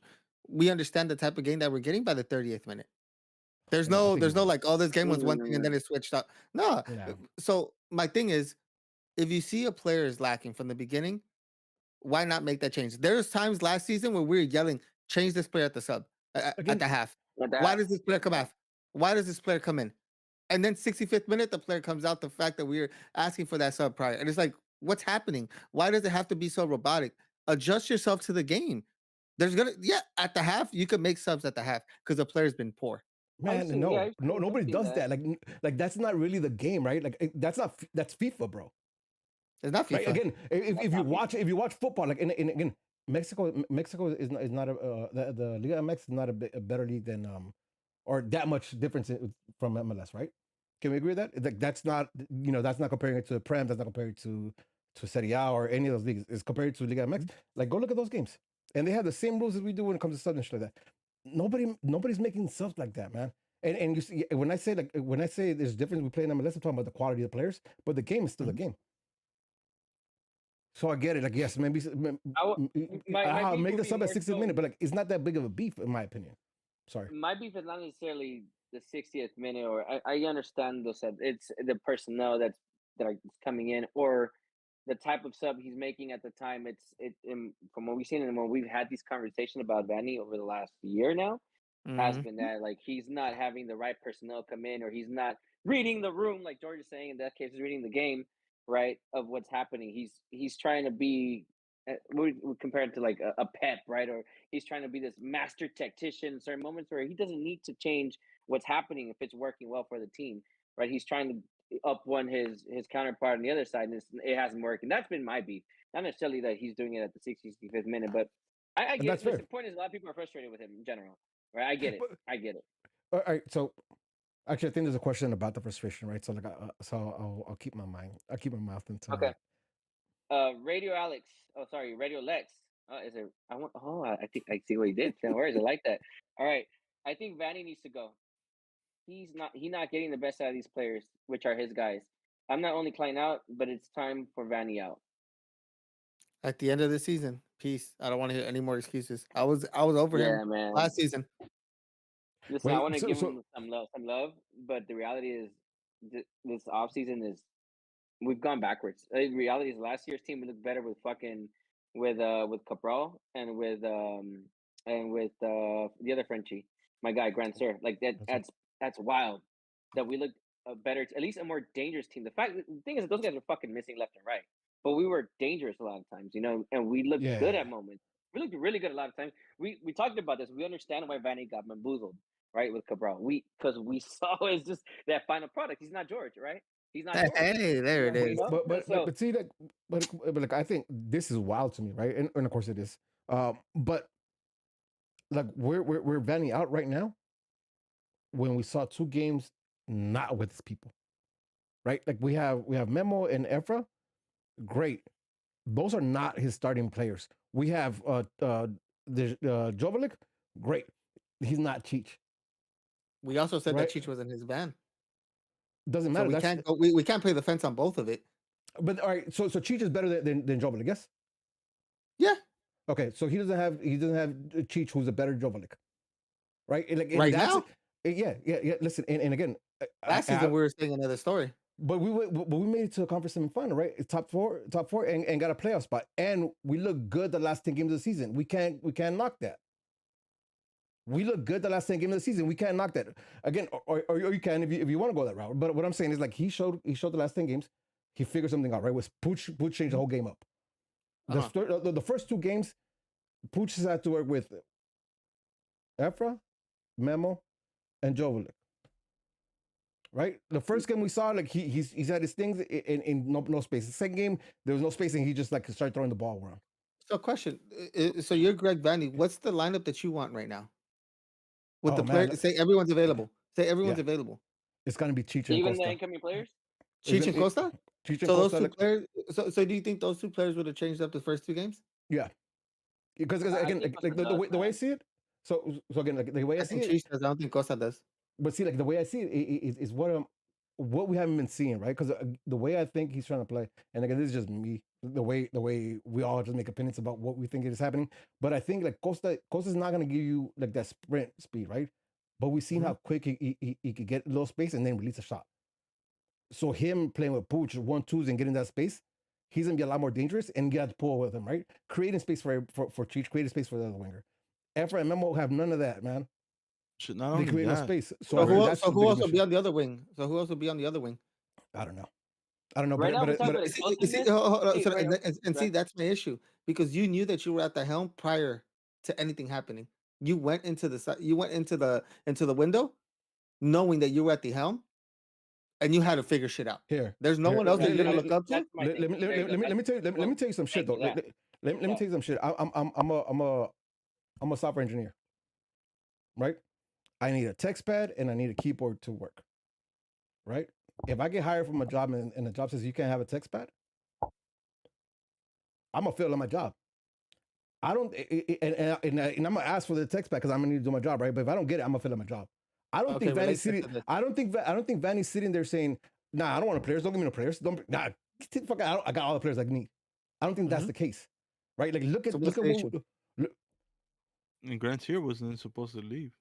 we understand the type of game that we're getting by the 30th minute. There's no like, oh, this game was one thing and then it switched up. No. Yeah. So my thing is, if you see a player is lacking from the beginning, why not make that change? There's times last season where we were yelling, change this player at the sub at the half. Why does this player come off? Why does this player come in? And then 65th minute, the player comes out. The fact that we're asking for that sub prior, and it's like, what's happening? Why does it have to be so robotic? Adjust yourself to the game. There's at the half you could make subs at the half because the player's been poor. Man, nobody does that. Like that's not really the game, right? Like that's FIFA, bro. It's not FIFA. Right? Again, if you watch football, like and again, Mexico is not the Liga MX is not a better league than or that much difference from MLS, right? Can we agree with that? Like that's not that's not comparing it to the Prem, that's not comparing it to Serie A or any of those leagues. It's compared to Liga MX. Like go look at those games, and they have the same rules as we do when it comes to subs and shit like that. Nobody's making subs like that, man. And you see when I say there's difference we play in MLS, I'm talking about the quality of the players, but the game is still the game. So I get it. Like, yes, maybe make the sub at 60th minute, but like, it's not that big of a beef, in my opinion. Sorry. My beef is not necessarily the 60th minute, or I understand those subs. It's the personnel that are coming in, or the type of sub he's making at the time. From what we've seen and when we've had these conversations about Vanney over the last year now, has been that like he's not having the right personnel come in, or he's not reading the room, like George is saying. In that case, he's reading the game, right, of what's happening. He's trying to be we compare it to like a pep, right? Or he's trying to be this master tactician in certain moments where he doesn't need to change what's happening if it's working well for the team, right? He's trying to up one his counterpart on the other side, and it hasn't worked. And that's been my beef. Not necessarily that he's doing it at the 65th minute, but I get it. The point is, a lot of people are frustrated with him in general, right? I get it. I get it. All right, so actually, I think there's a question about the frustration, right? So like, I'll keep my mouth until. Okay. Radio Alex. Oh, sorry, Radio Lex. Is it? I want. Oh, I think I see what he did. Where is it like that? All right. I think Vanney needs to go. He's not getting the best out of these players, which are his guys. I'm not only Klein out, but it's time for Vanney out. At the end of the season, peace. I don't want to hear any more excuses. I was over him Man. last season. Listen, I want to give him some love, but the reality is, this offseason is we've gone backwards. The reality is, last year's team looked better with Cabral and with the other Frenchie, my guy Grand Sir. Like that's wild. That we looked better, at least a more dangerous team. The thing is, that those guys are fucking missing left and right, but we were dangerous a lot of times, and we looked good at moments. We looked really good a lot of times. We talked about this. We understand why Vanney got bamboozled, right, with Cabral. Because we saw it's just that final product. He's not George, right? He's not George. Hey, there it is. But see that, but like I think this is wild to me, right? And of course it is. But like we're Vanney out right now when we saw 2 games not with his people, right? Like we have Memo and Efra, great. Those are not his starting players. We have the Jovelik, great. He's not Cheech. We also said that Cheech was in his van. Doesn't matter. So we can't play the fence on both of it. But all right, so Cheech is better than Jovelik, yes? Yeah. Okay, so he doesn't have Cheech, who's a better Jovelik, right? Right now. Yeah. Listen, and again, last season we were saying another story. But we made it to a conference semifinal, right? Top four, and got a playoff spot, and we look good the last 10 games of the season. We can't knock that. We look good the last 10 games of the season. We can't knock that again, or you can if you want to go that route. But what I'm saying is, like, he showed the last 10 games, he figured something out, right? Was Pooch changed the whole game up. The first 2 games, Pooch has had to work with Efra, Memo, and Jovelik. Right, the first game we saw, like he's had his things in no space. The second game there was no space, and he just like started throwing the ball around. So, question: so you're Greg Vanney. What's the lineup that you want right now? With the players, say everyone's available. Say everyone's available. It's gonna be Cheech and even Costa. The incoming players. Cheech and Costa. Cheech and so Costa, those 2 players. So do you think those 2 players would have changed up the first 2 games? Yeah, because again, like the way I see it. So again, like the way I see it, Cheech does. I don't think Costa does. But see, like the way I see it is what we haven't been seeing, right? Because the way I think he's trying to play, and again, this is just me, the way we all just make opinions about what we think is happening. But I think like Costa's not gonna give you like that sprint speed, right? But we've seen how quick he could get a little space and then release a shot. So him playing with Pooch 1-2s and getting that space, he's gonna be a lot more dangerous, and you have to pull with him, right? Creating space for Cheech, creating space for the other winger. Efra and Memo have none of that, man. Not they create no space. So who also be on the other wing? I don't know. Right see, that's my issue, because you knew that you were at the helm prior to anything happening. You went into the window, knowing that you were at the helm, and you had to figure shit out. There's no one else that you're gonna look up to. Let me tell you some shit though. Let me tell you some shit. I'm a software engineer, right? I need a text pad and I need a keyboard to work, right? If I get hired from a job and the job says you can't have a text pad, I'm gonna fail at my job. I don't, and I'm gonna ask for the text pad because I'm gonna need to do my job, right? But if I don't get it, I'm gonna fail at my job. I don't think Vanney's sitting. I don't think Vanney's sitting there saying, "Nah, I don't want players. Don't give me no players. Don't nah, get the fuck out. I got all the players I need." I don't think that's the case, right? Like look at what. And Grant here wasn't supposed to leave.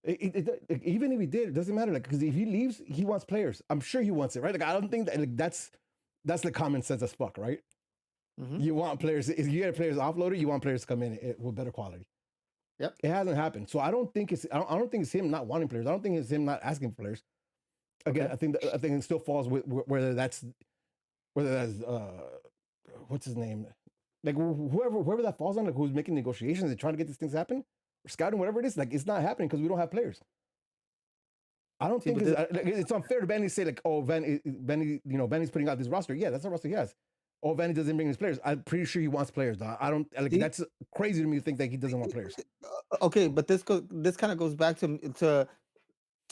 Even if he did, it doesn't matter. Like, because if he leaves, he wants players. I'm sure he wants it, right? Like, I don't think that like that's like common sense as fuck, right? You want players. If you get players offloaded, you want players to come in with better quality. Yep, it hasn't happened. So I don't think it's him not wanting players. I don't think it's him not asking for players. Again, I think it still falls with whether that's what's his name, like whoever that falls on, like who's making negotiations and trying to get these things happen, or scouting, whatever it is. Like it's not happening because we don't have players. I don't think it's unfair to Vanney to say like, oh, Vanney's putting out this roster. Yeah, that's the roster he has. Oh, Vanney doesn't bring his players. I'm pretty sure he wants players. Though. I don't like that's crazy to me to think that he doesn't want players. Okay, but this kind of goes back to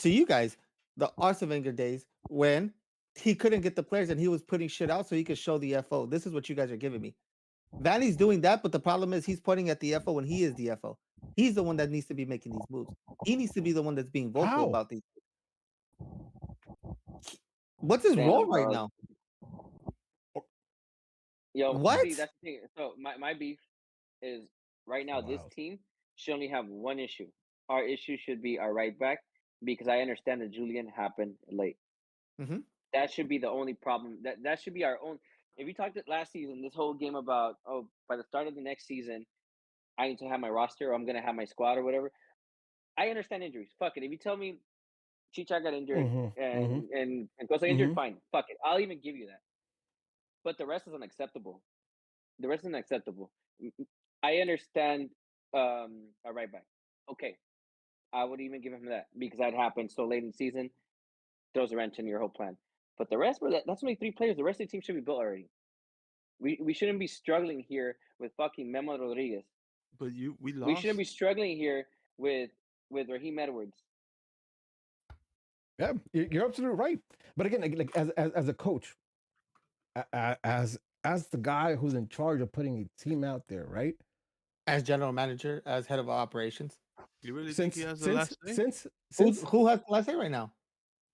you guys, the Arsene Wenger days when he couldn't get the players and he was putting shit out so he could show the FO. This is what you guys are giving me. Vanney's doing that, but the problem is he's pointing at the FO when he is the FO. He's the one that needs to be making these moves. He needs to be the one that's being vocal How? about these. What's his Damn, role bro. right now? Yo, What? see, that's the thing. So my beef is right now this Wild. team should only have one issue. Our issue should be our right back because I understand that Julian happened late. Mhm. That should be the only problem. That should be our own. If we talked it last season, this whole game about by the start of the next season, I need to have my roster or I'm gonna have my squad or whatever. I understand injuries. Fuck it. If you tell me Chicha got injured Mm-hmm. and Cosa injured, fine. Fuck it. I'll even give you that. But the rest is unacceptable. The rest is unacceptable. I understand a right back. Okay. I would even give him that because that happened so late in the season, throws a wrench in your whole plan. But the rest, bro, that's only 3 players. The rest of the team should be built already. We shouldn't be struggling here with fucking Memo Rodriguez. But we We shouldn't lost. be struggling here with Raheem Edwards. Yeah, you're absolutely right. But again, like as a coach, as the guy who's in charge of putting a team out there, right? As general manager, as head of operations. You really think he has the last say? Who has the last say right now?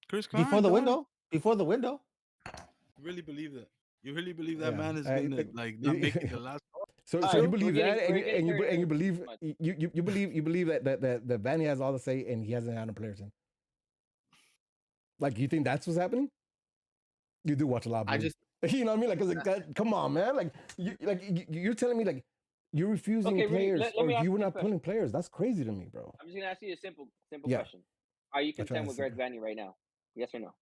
Chris Klein, Before the dog. window? Before the window? You really believe that? You really believe that Yeah, man is I gonna think- like not making the last call? So Alright, you believe we're that, getting- we're and getting you believe too much. you believe that Vanney has all the say and he hasn't had no players in. Like, you think that's what's happening? You do watch a lot of I Blue. just You know what I mean? Like, 'cause like that, come on, man. Like, you're telling me like you're refusing Okay, players let or me ask you were you a not pulling players. That's crazy to me, bro. I'm just gonna ask you a simple Yeah. question. Are you I'll try content to with Greg answer. Vanney right now? Yes or no?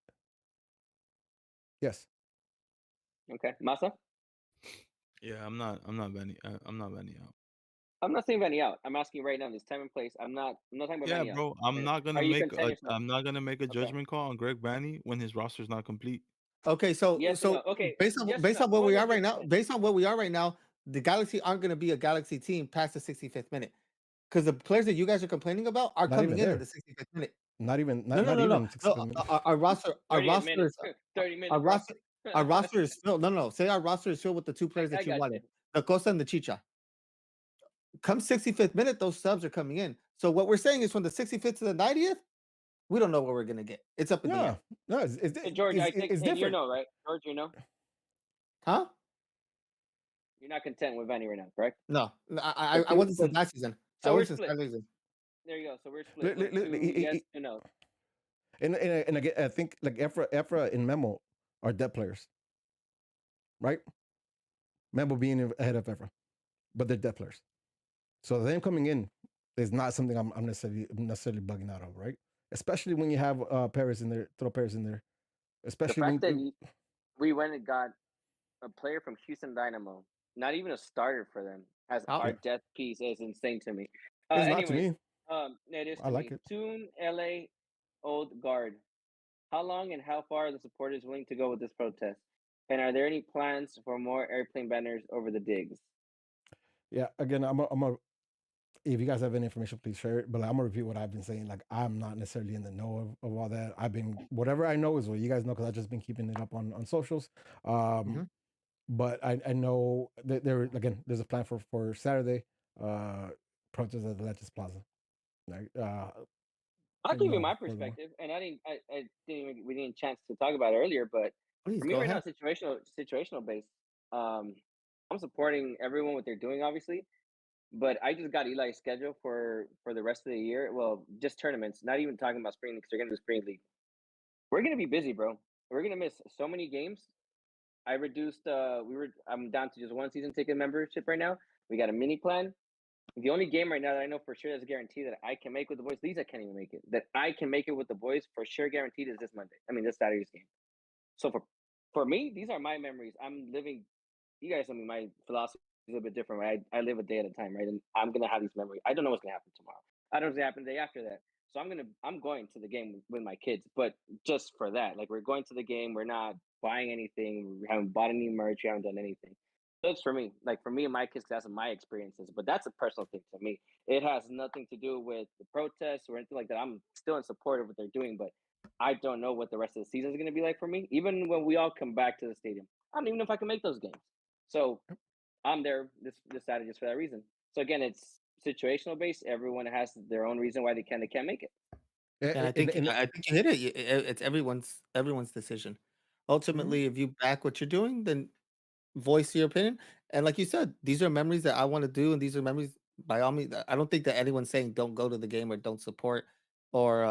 Yes. Okay, Masa. Yeah, I'm not Vanney. I'm not Vanney out. I'm not saying Vanney out. I'm asking you right now. This time and place. I'm not talking about Yeah, Vanney out. bro. I'm not gonna Are you make content a yourself? I'm not gonna make a Okay. judgment call on Greg Vanney when his roster's not complete. okay. So Yes or no? Okay, based on yes or based no? on I where wanna we know are right yes or now, no. based on where we are right now, the Galaxy aren't going to be a Galaxy team past the 65th minute because the players that you guys are complaining about are Not coming even in there. at the 65th minute. Not even No, even 60 no. minutes. Our roster, 30 minutes. 30 minutes. our bro. roster, our roster is filled. No. Say our roster is filled with the two players I that you got wanted, you. the Costa and the Chicha. Come 65th minute, those subs are coming in. So what we're saying is from the 65th to the 90th, we don't know what we're gonna get. It's up in the No, air. no, And George, I think, it's and you different. know, right? George, you know, Huh? you're not content with Vanney right now, correct? No, I wasn't since last season. So I we're wasn't since split. last season. There you go. So we're split. Li- li- Two li- yes, two no. And again, I think like Efra and Memo are dead players, right? Memo being ahead of Efra, but they're dead players. So them coming in is not something I'm necessarily bugging out of, right? Especially when you have Paris in there, throw Paris in there. The Especially fact that when we went and got a player from Houston Dynamo, not even a starter for them, as Oh. our Yeah. death piece is insane to me. it's not to Anyways, me. it is to I like me. it. Tune LA Old Guard. How long and how far are the supporters willing to go with this protest? And are there any plans for more airplane banners over the digs? Yeah. Again, I'm a if you guys have any information, please share it. But I'm gonna repeat what I've been saying. Like, I'm not necessarily in the know of all that. I've been whatever I know is what you guys know because I've just been keeping it up on socials. Mhm. But I know that there's a plan for Saturday protest at the Atlantis Plaza. Like, I'll give you my furthermore. perspective, and we didn't chance to talk about it earlier, but Please for me go right ahead. now, situational based. I'm supporting everyone what they're doing, obviously, but I just got Eli's schedule for the rest of the year. Well, just tournaments, not even talking about spring league. 'Cause they're gonna do spring league. We're gonna be busy, bro. We're gonna miss so many games. I reduced. I'm down to just one season ticket membership right now. We got a mini plan. The only game right now that I know for sure that's guaranteed that I can make with the boys. Lisa can't even make it. That I can make it with the boys for sure, guaranteed is this Monday. I mean, this Saturday's game. So for me, these are my memories. I'm living. You guys, I mean, my philosophy is a little bit different. Right? I live a day at a time, right? And I'm gonna have these memories. I don't know what's gonna happen tomorrow. I don't know what's gonna happen the day after that. So I'm going to the game with my kids, but just for that, like we're going to the game. We're not buying anything. We haven't bought any merch. We haven't done anything. That's for me. Like for me and my kids, that's my experiences. But that's a personal thing to me. It has nothing to do with the protests or anything like that. I'm still in support of what they're doing, but I don't know what the rest of the season is going to be like for me. Even when we all come back to the stadium, I don't even know if I can make those games. So I'm there this Saturday just for that reason. So again, it's situational based. Everyone has their own reason why they can't make it. And I think you hit it. It's everyone's decision. Mhm. Ultimately, if you back what you're doing, then voice your opinion. And like you said, these are memories that I want to do, and these are memories by all means. I don't think that anyone's saying don't go to the game or don't support, or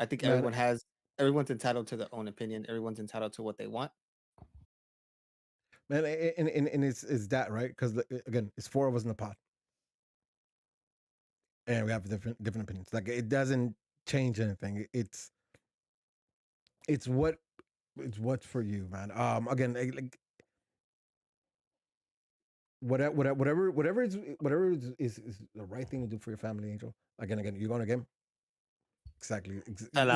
I think Man, everyone's entitled to their own opinion. Everyone's entitled to what they want. man, and it's that right? Because again, it's four of us in the pod, and we have different opinions. Like it doesn't change anything. It's what it's what's for you, man. Again, like whatever is the right thing to do for your family, Angel. Again, you're going to game. Exactly. Shout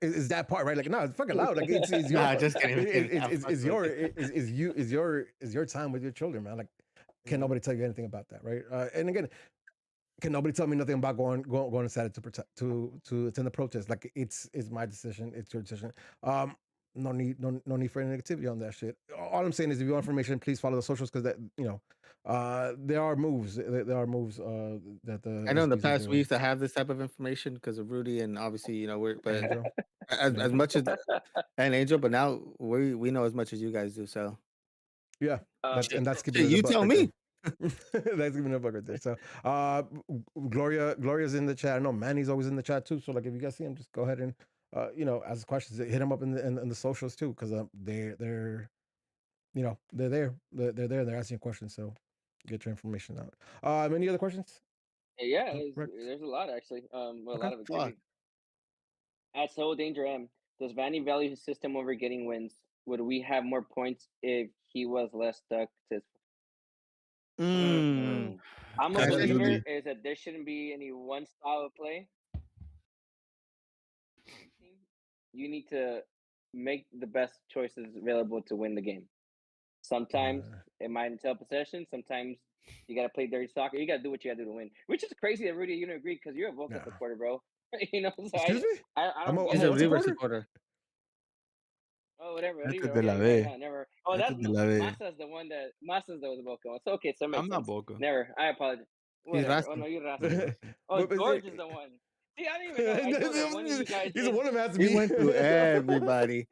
Is out. that part right? Like, no, it's fucking loud. Like, it's your Nah, just kidding. Just kidding. I'm it's fucking with your you. is your time with your children, man. Like, can Mhm. nobody tell you anything about that, right? And again, can nobody tell me nothing about going to Saturday to attend the protest? Like, it's my decision. It's your decision. No need for any negativity on that shit. All I'm saying is, if you want information, please follow the socials because that there are moves. There are moves that the I know in the SBs are past we doing. used to have this type of information because of Rudy, and obviously, but Angel, and as Angel. much as and Angel, but now we know as much as you guys do. So Yeah, Um, that's keeping shit, it a you buck tell right there. me. That's keeping it a buck right there. So, Gloria's in the chat. I know Manny's always in the chat too. So, like, if you guys see him, just go ahead and ask questions. Hit him up in the socials too, because they're there. They're there. They're asking questions. So, get your information out. Any other questions? yeah, Rick? there's a lot actually. A Okay. lot of Fuck. activity. At So Danger M, does Vanny value his system over getting wins? Would we have more points if he was less stuck to? Mm. Mm-mm. I'm a I think believer Absolutely. is that there shouldn't be any one style of play. You need to make the best choices available to win the game. Sometimes Uh, it might entail possession. Sometimes you got to play dirty soccer. You got to do what you got to do to win. Which is crazy that Rudy, you don't agree because you're a Boca nah. supporter, bro. So Excuse me. I I'm don't a he's get a it. what River supporter? supporter. Oh, whatever. Este River. de la Okay, okay. B. No, never. Oh, Este that's de no. la B. Masa's the Boca one. So okay, so it I'm makes not sense. Boca. Never. I apologize. He's Whatever. Oh Rasta. no, you're I'm Rasta. Rasta. Oh, but George is the one. See, I don't even know. I know that one of you guys he's is. one of them has to He be. went through everybody.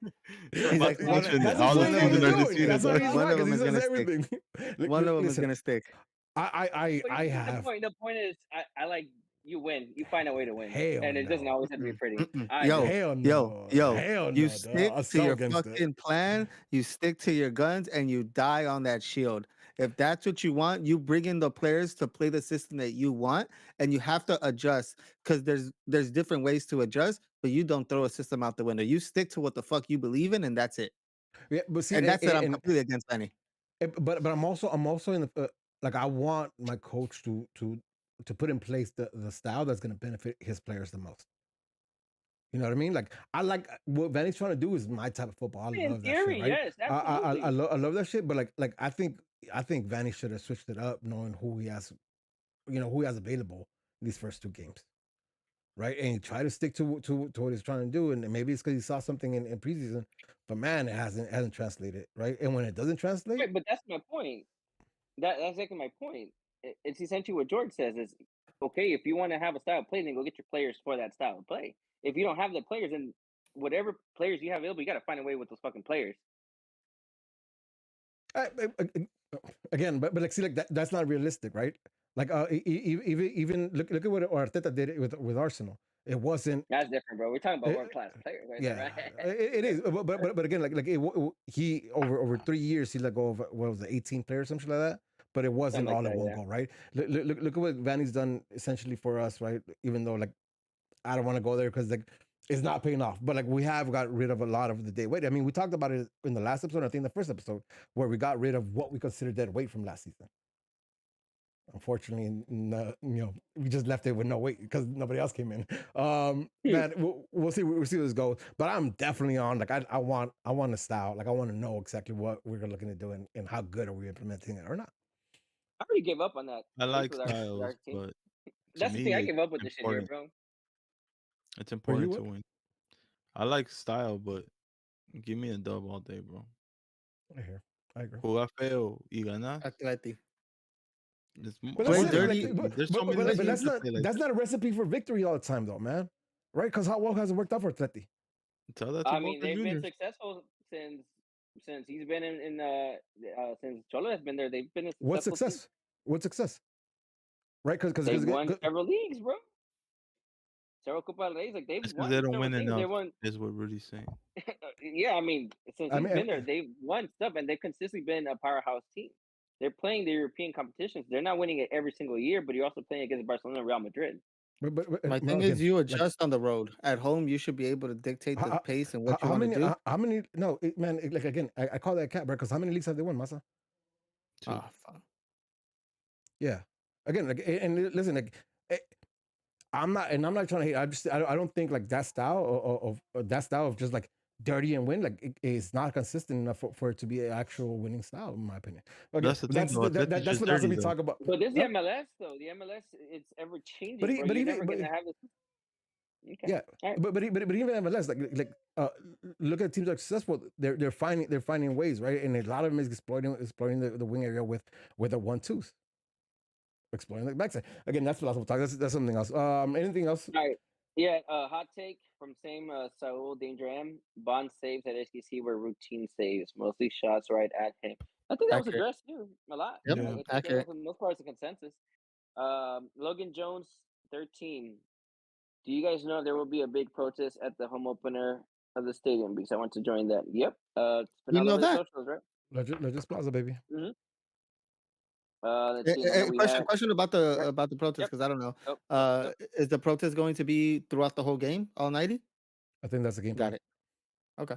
He's like Watch it. That's All just the what one of teams he's them in is doing. Argentina, That's why dog. he's one smart of because them he is says gonna stick. everything. One of them is Listen, gonna stick. I But have the point is, I like you win. You find a way to win, hell and it doesn't no. always have to be Mm-mm, pretty. mm-mm. I Yo, agree. Hell yo, no. yo. Hell You no, dog. stick I'll to so your against it. fucking plan. You stick to your guns, and you die on that shield. If that's what you want, you bring in the players to play the system that you want, and you have to adjust because there's different ways to adjust. But you don't throw a system out the window. You stick to what the fuck you believe in, and that's it. Yeah, but see, And that's it. I'm completely against Benny. but I'm also in the like I want my coach to put in place the style that's going to benefit his players the most. You know what I mean? Like I like what Vanney's trying to do is my type of football. I In love that shit, theory, right? yes, absolutely. I love that shit, but like I think Vanney should have switched it up, knowing who he has, who he has available in these first two games, right? And he try to stick to what he's trying to do, and maybe it's because he saw something in preseason, but man, it hasn't translated, right? And when it doesn't translate, Right, but that's my point. That's exactly my point. It's essentially what George says is okay. If you want to have a style of play, then go get your players for that style of play. If you don't have the players, then whatever players you have available, you got to find a way with those fucking players. again, but like see, like that's not realistic, right? Like even look at what Arteta did with Arsenal. It wasn't. That's different, bro. We're talking about eh, world class players right there, yeah, right? it is. But again, like he over 3 years he let go of what was it, 18 players, something like that. But it Something wasn't like all in that, one yeah. go, right? Look at what Vanny's done essentially for us, right? Even though like I don't want to go there because like it's not paying off. But like we have got rid of a lot of the dead weight. I mean, we talked about it in the last episode, I think the first episode, where we got rid of what we consider dead weight from last season. Unfortunately, we just left it with no weight because nobody else came in. Man, we'll see. We'll see where this goes. But I'm definitely on. Like I want a style. Like I want to know exactly what we're looking to do and how good are we implementing it or not. I already gave up on that, I at least like with our styles, team. but to That's the thing. I me, it's gave up with this shit here, important. bro. It's For you, important what? to win. I like style, but give me a dub all day, bro. I hear. I agree. Jugar feo y ganar. Atleti. But that's Play Come it. on, man. dirty. There's so many But teams that play like that's that. not a recipe for victory all the time, though, man. Right? Because how well has it worked out for Atleti? Tell that to I mean, Boca they've been Juniors. successful since he's been since Cholo has been there. They've been a What successful team. success? What success? Right? Because They've won several leagues, bro. Several Copa del Rey's, like they've It's because won they don't several win things. They enough, won. is what Rudy's saying. Yeah, I mean, since I he's mean, been there, they've won stuff, and they've consistently been a powerhouse team. They're playing the European competitions. They're not winning it every single year, but you're also playing against Barcelona and Real Madrid. My thing is, you adjust on the road. At home, you should be able to dictate the pace and what you want to do. How many? No, man. Like again, I call that cat, bro. Because how many leagues have they won, Maza? Oh, fuck. Yeah. Again, like, and listen, like, I'm not trying to hate. I don't think like that style of just like dirty and win, like it is not consistent enough for it to be an actual winning style, in my opinion. Okay, That's the thing, though. that's what we talk about. But this is the MLS, though. The MLS, it's ever changing. But You're never gonna have this. Okay. Yeah, right. but even MLS, look at teams that are successful. They're finding ways, right? And a lot of them is exploiting the wing area with the 1-2s. Exploring the backside. Again, that's philosophical talk. That's something else. Anything else? All right. Yeah, hot take from same Saul Danger M. Bond saves at HTC were routine saves, mostly shots right at him. I think that was addressed too a lot. Yep. I think Accurate. for the most part, it's a consensus. Logan Jones, 13. Do you guys know there will be a big protest at the home opener of the stadium? Because I want to join that. Yep. It's been all over the socials, right? Legis Plaza, baby. Mm-hmm. Let's see. Question about the protest, because I don't know. Is the protest going to be throughout the whole game, all 90? I think that's the game. Got it. Okay.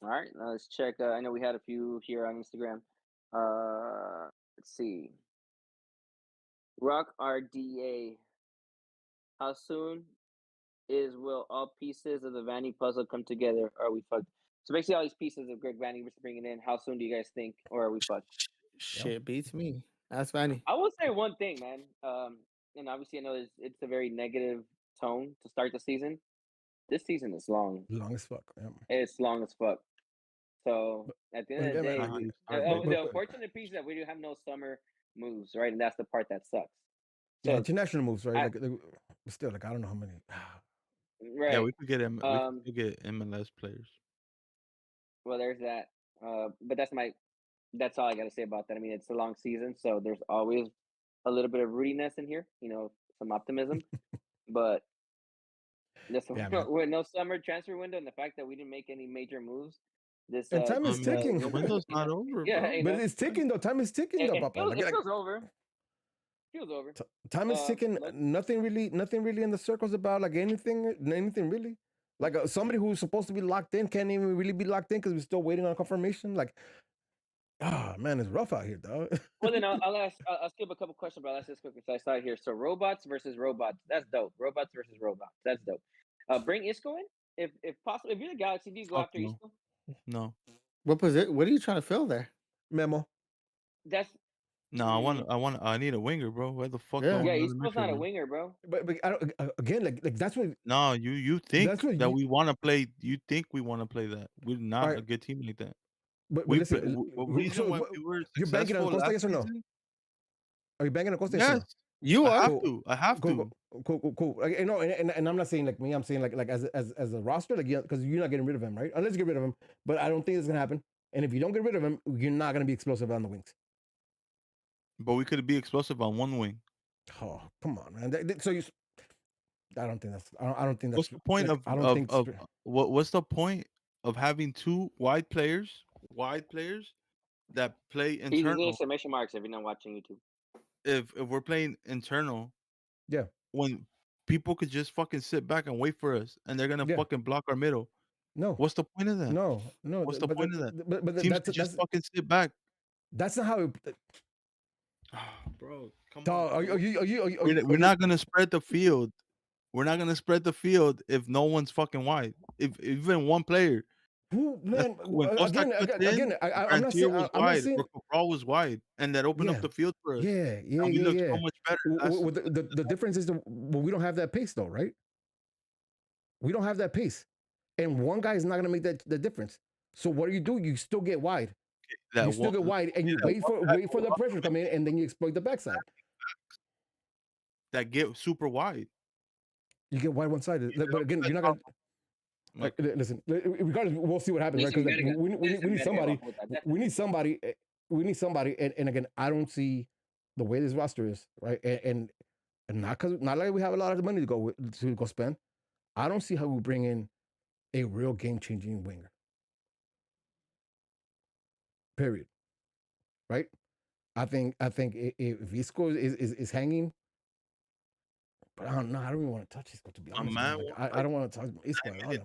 All right, let's check. I know we had a few here on Instagram. Let's see. Rock RDA. How soon will all pieces of the Vanney puzzle come together? Or are we fucked? So basically, all these pieces of Greg Vanney was bringing in. How soon do you guys think, or are we fucked? Shit beats me. That's Vanney. I will say one thing, man. And obviously, I know it's a very negative tone to start the season. This season is long. Long as fuck. Yeah. It's long as fuck. So at the end of the day, the unfortunate piece is that we do have no summer moves, right? And that's the part that sucks. So yeah, international moves, right? Still, like I don't know how many. Right. Yeah, we could get MLS players. Well, there's that. But that's all I got to say about that. I mean, it's a long season, so there's always a little bit of rootiness in here, some optimism. But with no summer transfer window and the fact that we didn't make any major moves, and time is ticking. The window's not over, yeah, bro. But it's ticking though. Time is ticking though, Papa. It feels over. Feels over. Time is ticking. Nothing really in the circles about like anything really. Like somebody who's supposed to be locked in can't even really be locked in because we're still waiting on confirmation. Like, man, it's rough out here, dog. Well, then I'll skip a couple questions, but I'll ask this quickly. So I saw it here. So robots versus robots. That's dope. Robots versus robots. That's dope. Bring Isco in if possible. If you're the Galaxy, do you go after Isco? No. What are you trying to fill there? Memo. That's no. I need a winger, bro. Where the fuck? Yeah, Isco's not a winger, bro. But I don't, again, like that's what. No, you think that we want to play? You think we want to play that? We're not a good team like that. But listen, you're banking on Costa, yes or no? Are you banking on Costa? Yes, you are. I have to. Cool. And I'm not saying like me. I'm saying like as a roster, like because you're not getting rid of him, right? Unless you get rid of him. But I don't think it's gonna happen. And if you don't get rid of him, you're not gonna be explosive on the wings. But we could be explosive on one wing. Oh, come on, man. So you. I don't think that's. I don't think that's. What's the point what's the point of having two wide players that play internal? Exclamation marks if you're not watching YouTube. If we're playing internal, yeah. When people could just fucking sit back and wait for us, and they're gonna fucking block our middle. No. What's the point of that? No. What's the point of that? But teams could just fucking sit back. That's not how. Bro, come on. We're not gonna spread the field. We're not gonna spread the field if no one's fucking wide. If even one player. Who, man? Again, I'm not saying. Cabral was wide, and that opened up the field for us. Yeah. And we look so much better. The difference is we don't have that pace though, right? We don't have that pace, and one guy is not going to make the difference. So what do? You still get wide. That You still one, get wide, and you that wait for the pressure to come in, and then you exploit the backside. that get super wide. You get wide one side, but again, you're not gonna. Like, listen, regardless, we'll see what happens, right? Because we need somebody. We need somebody. We need somebody. And again, I don't see the way this roster is, right? And not like we have a lot of money to go spend. I don't see how we bring in a real game changing winger. Period. Right? I think if Visco is hanging, but I don't know. I don't even want to touch Isco, to be honest. Man. Like, I don't want to touch Isco at all, man.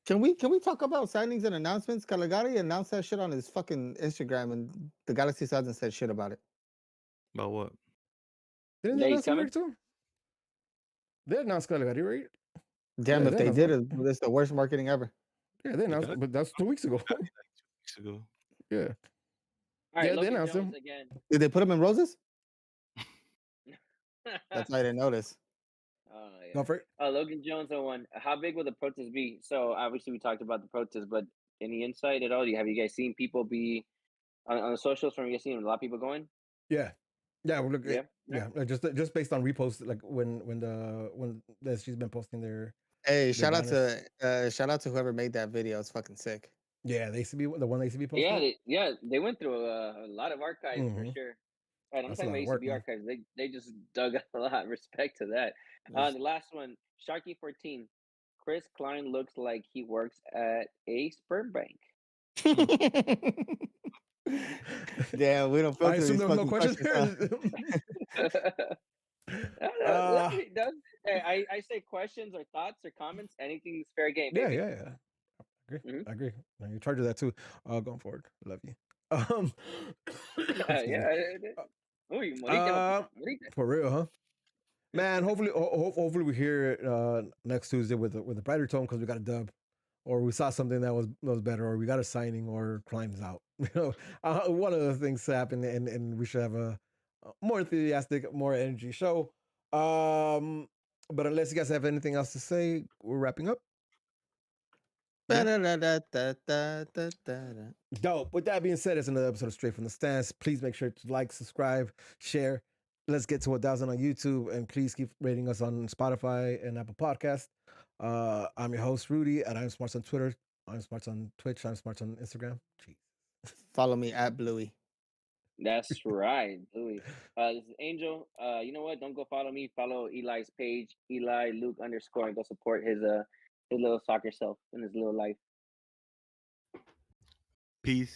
Can we talk about signings and announcements? Calegari announced that shit on his fucking Instagram, and the Galaxy hasn't said shit about it. About what? Didn't they announce it too? They announced Calegari, right? Damn, if they did it, that's the worst marketing ever. Yeah, they announced it, but that's 2 weeks ago. 2 weeks ago. Yeah. All right, yeah, Logan they announced Jones him again. Did they put him in roses? That's why I didn't notice. Oh yeah. Go for it. Logan Jones on one. How big will the protest be? So obviously we talked about the protest, but any insight at all? Have you guys seen people be on the socials? From you guys seen a lot of people going? Yeah. Well, look, yeah. Just based on reposts, like when she's been posting their. Hey, shout out to whoever made that video. It's fucking sick. Yeah, the one they ACB posted. They went through a lot of archives for sure. Right, I'm talking about ACB archives. They just dug up a lot. Respect to that. The last one, Sharky 14. Chris Klein looks like he works at a sperm bank. Damn, we don't filter. I assume there was no questions. I say questions or thoughts or comments. Anything's fair game. Yeah, baby. I agree. You're charged of that too. Going forward, love you. For real, huh? Man, hopefully we hear it next Tuesday with a brighter tone because we got a dub, or we saw something that was better, or we got a signing, or Klein's out. One of the things happened, and we should have a more enthusiastic, more energy show. But unless you guys have anything else to say, we're wrapping up. Dope. With that being said, it's another episode of Straight from the Stands. Please make sure to like, subscribe, share. Let's get to 1,000 on YouTube, and please keep rating us on Spotify and Apple Podcasts. I'm your host, Rudy, and I'm Smarts on Twitter. I'm Smarts on Twitch. I'm Smarts on Instagram. Jeez. Follow me at Bluey. That's right, Bluey. This is Angel. You know what? Don't go follow me. Follow Eli's page, Eli Luke _ and go support his little soccer self in his little life. Peace.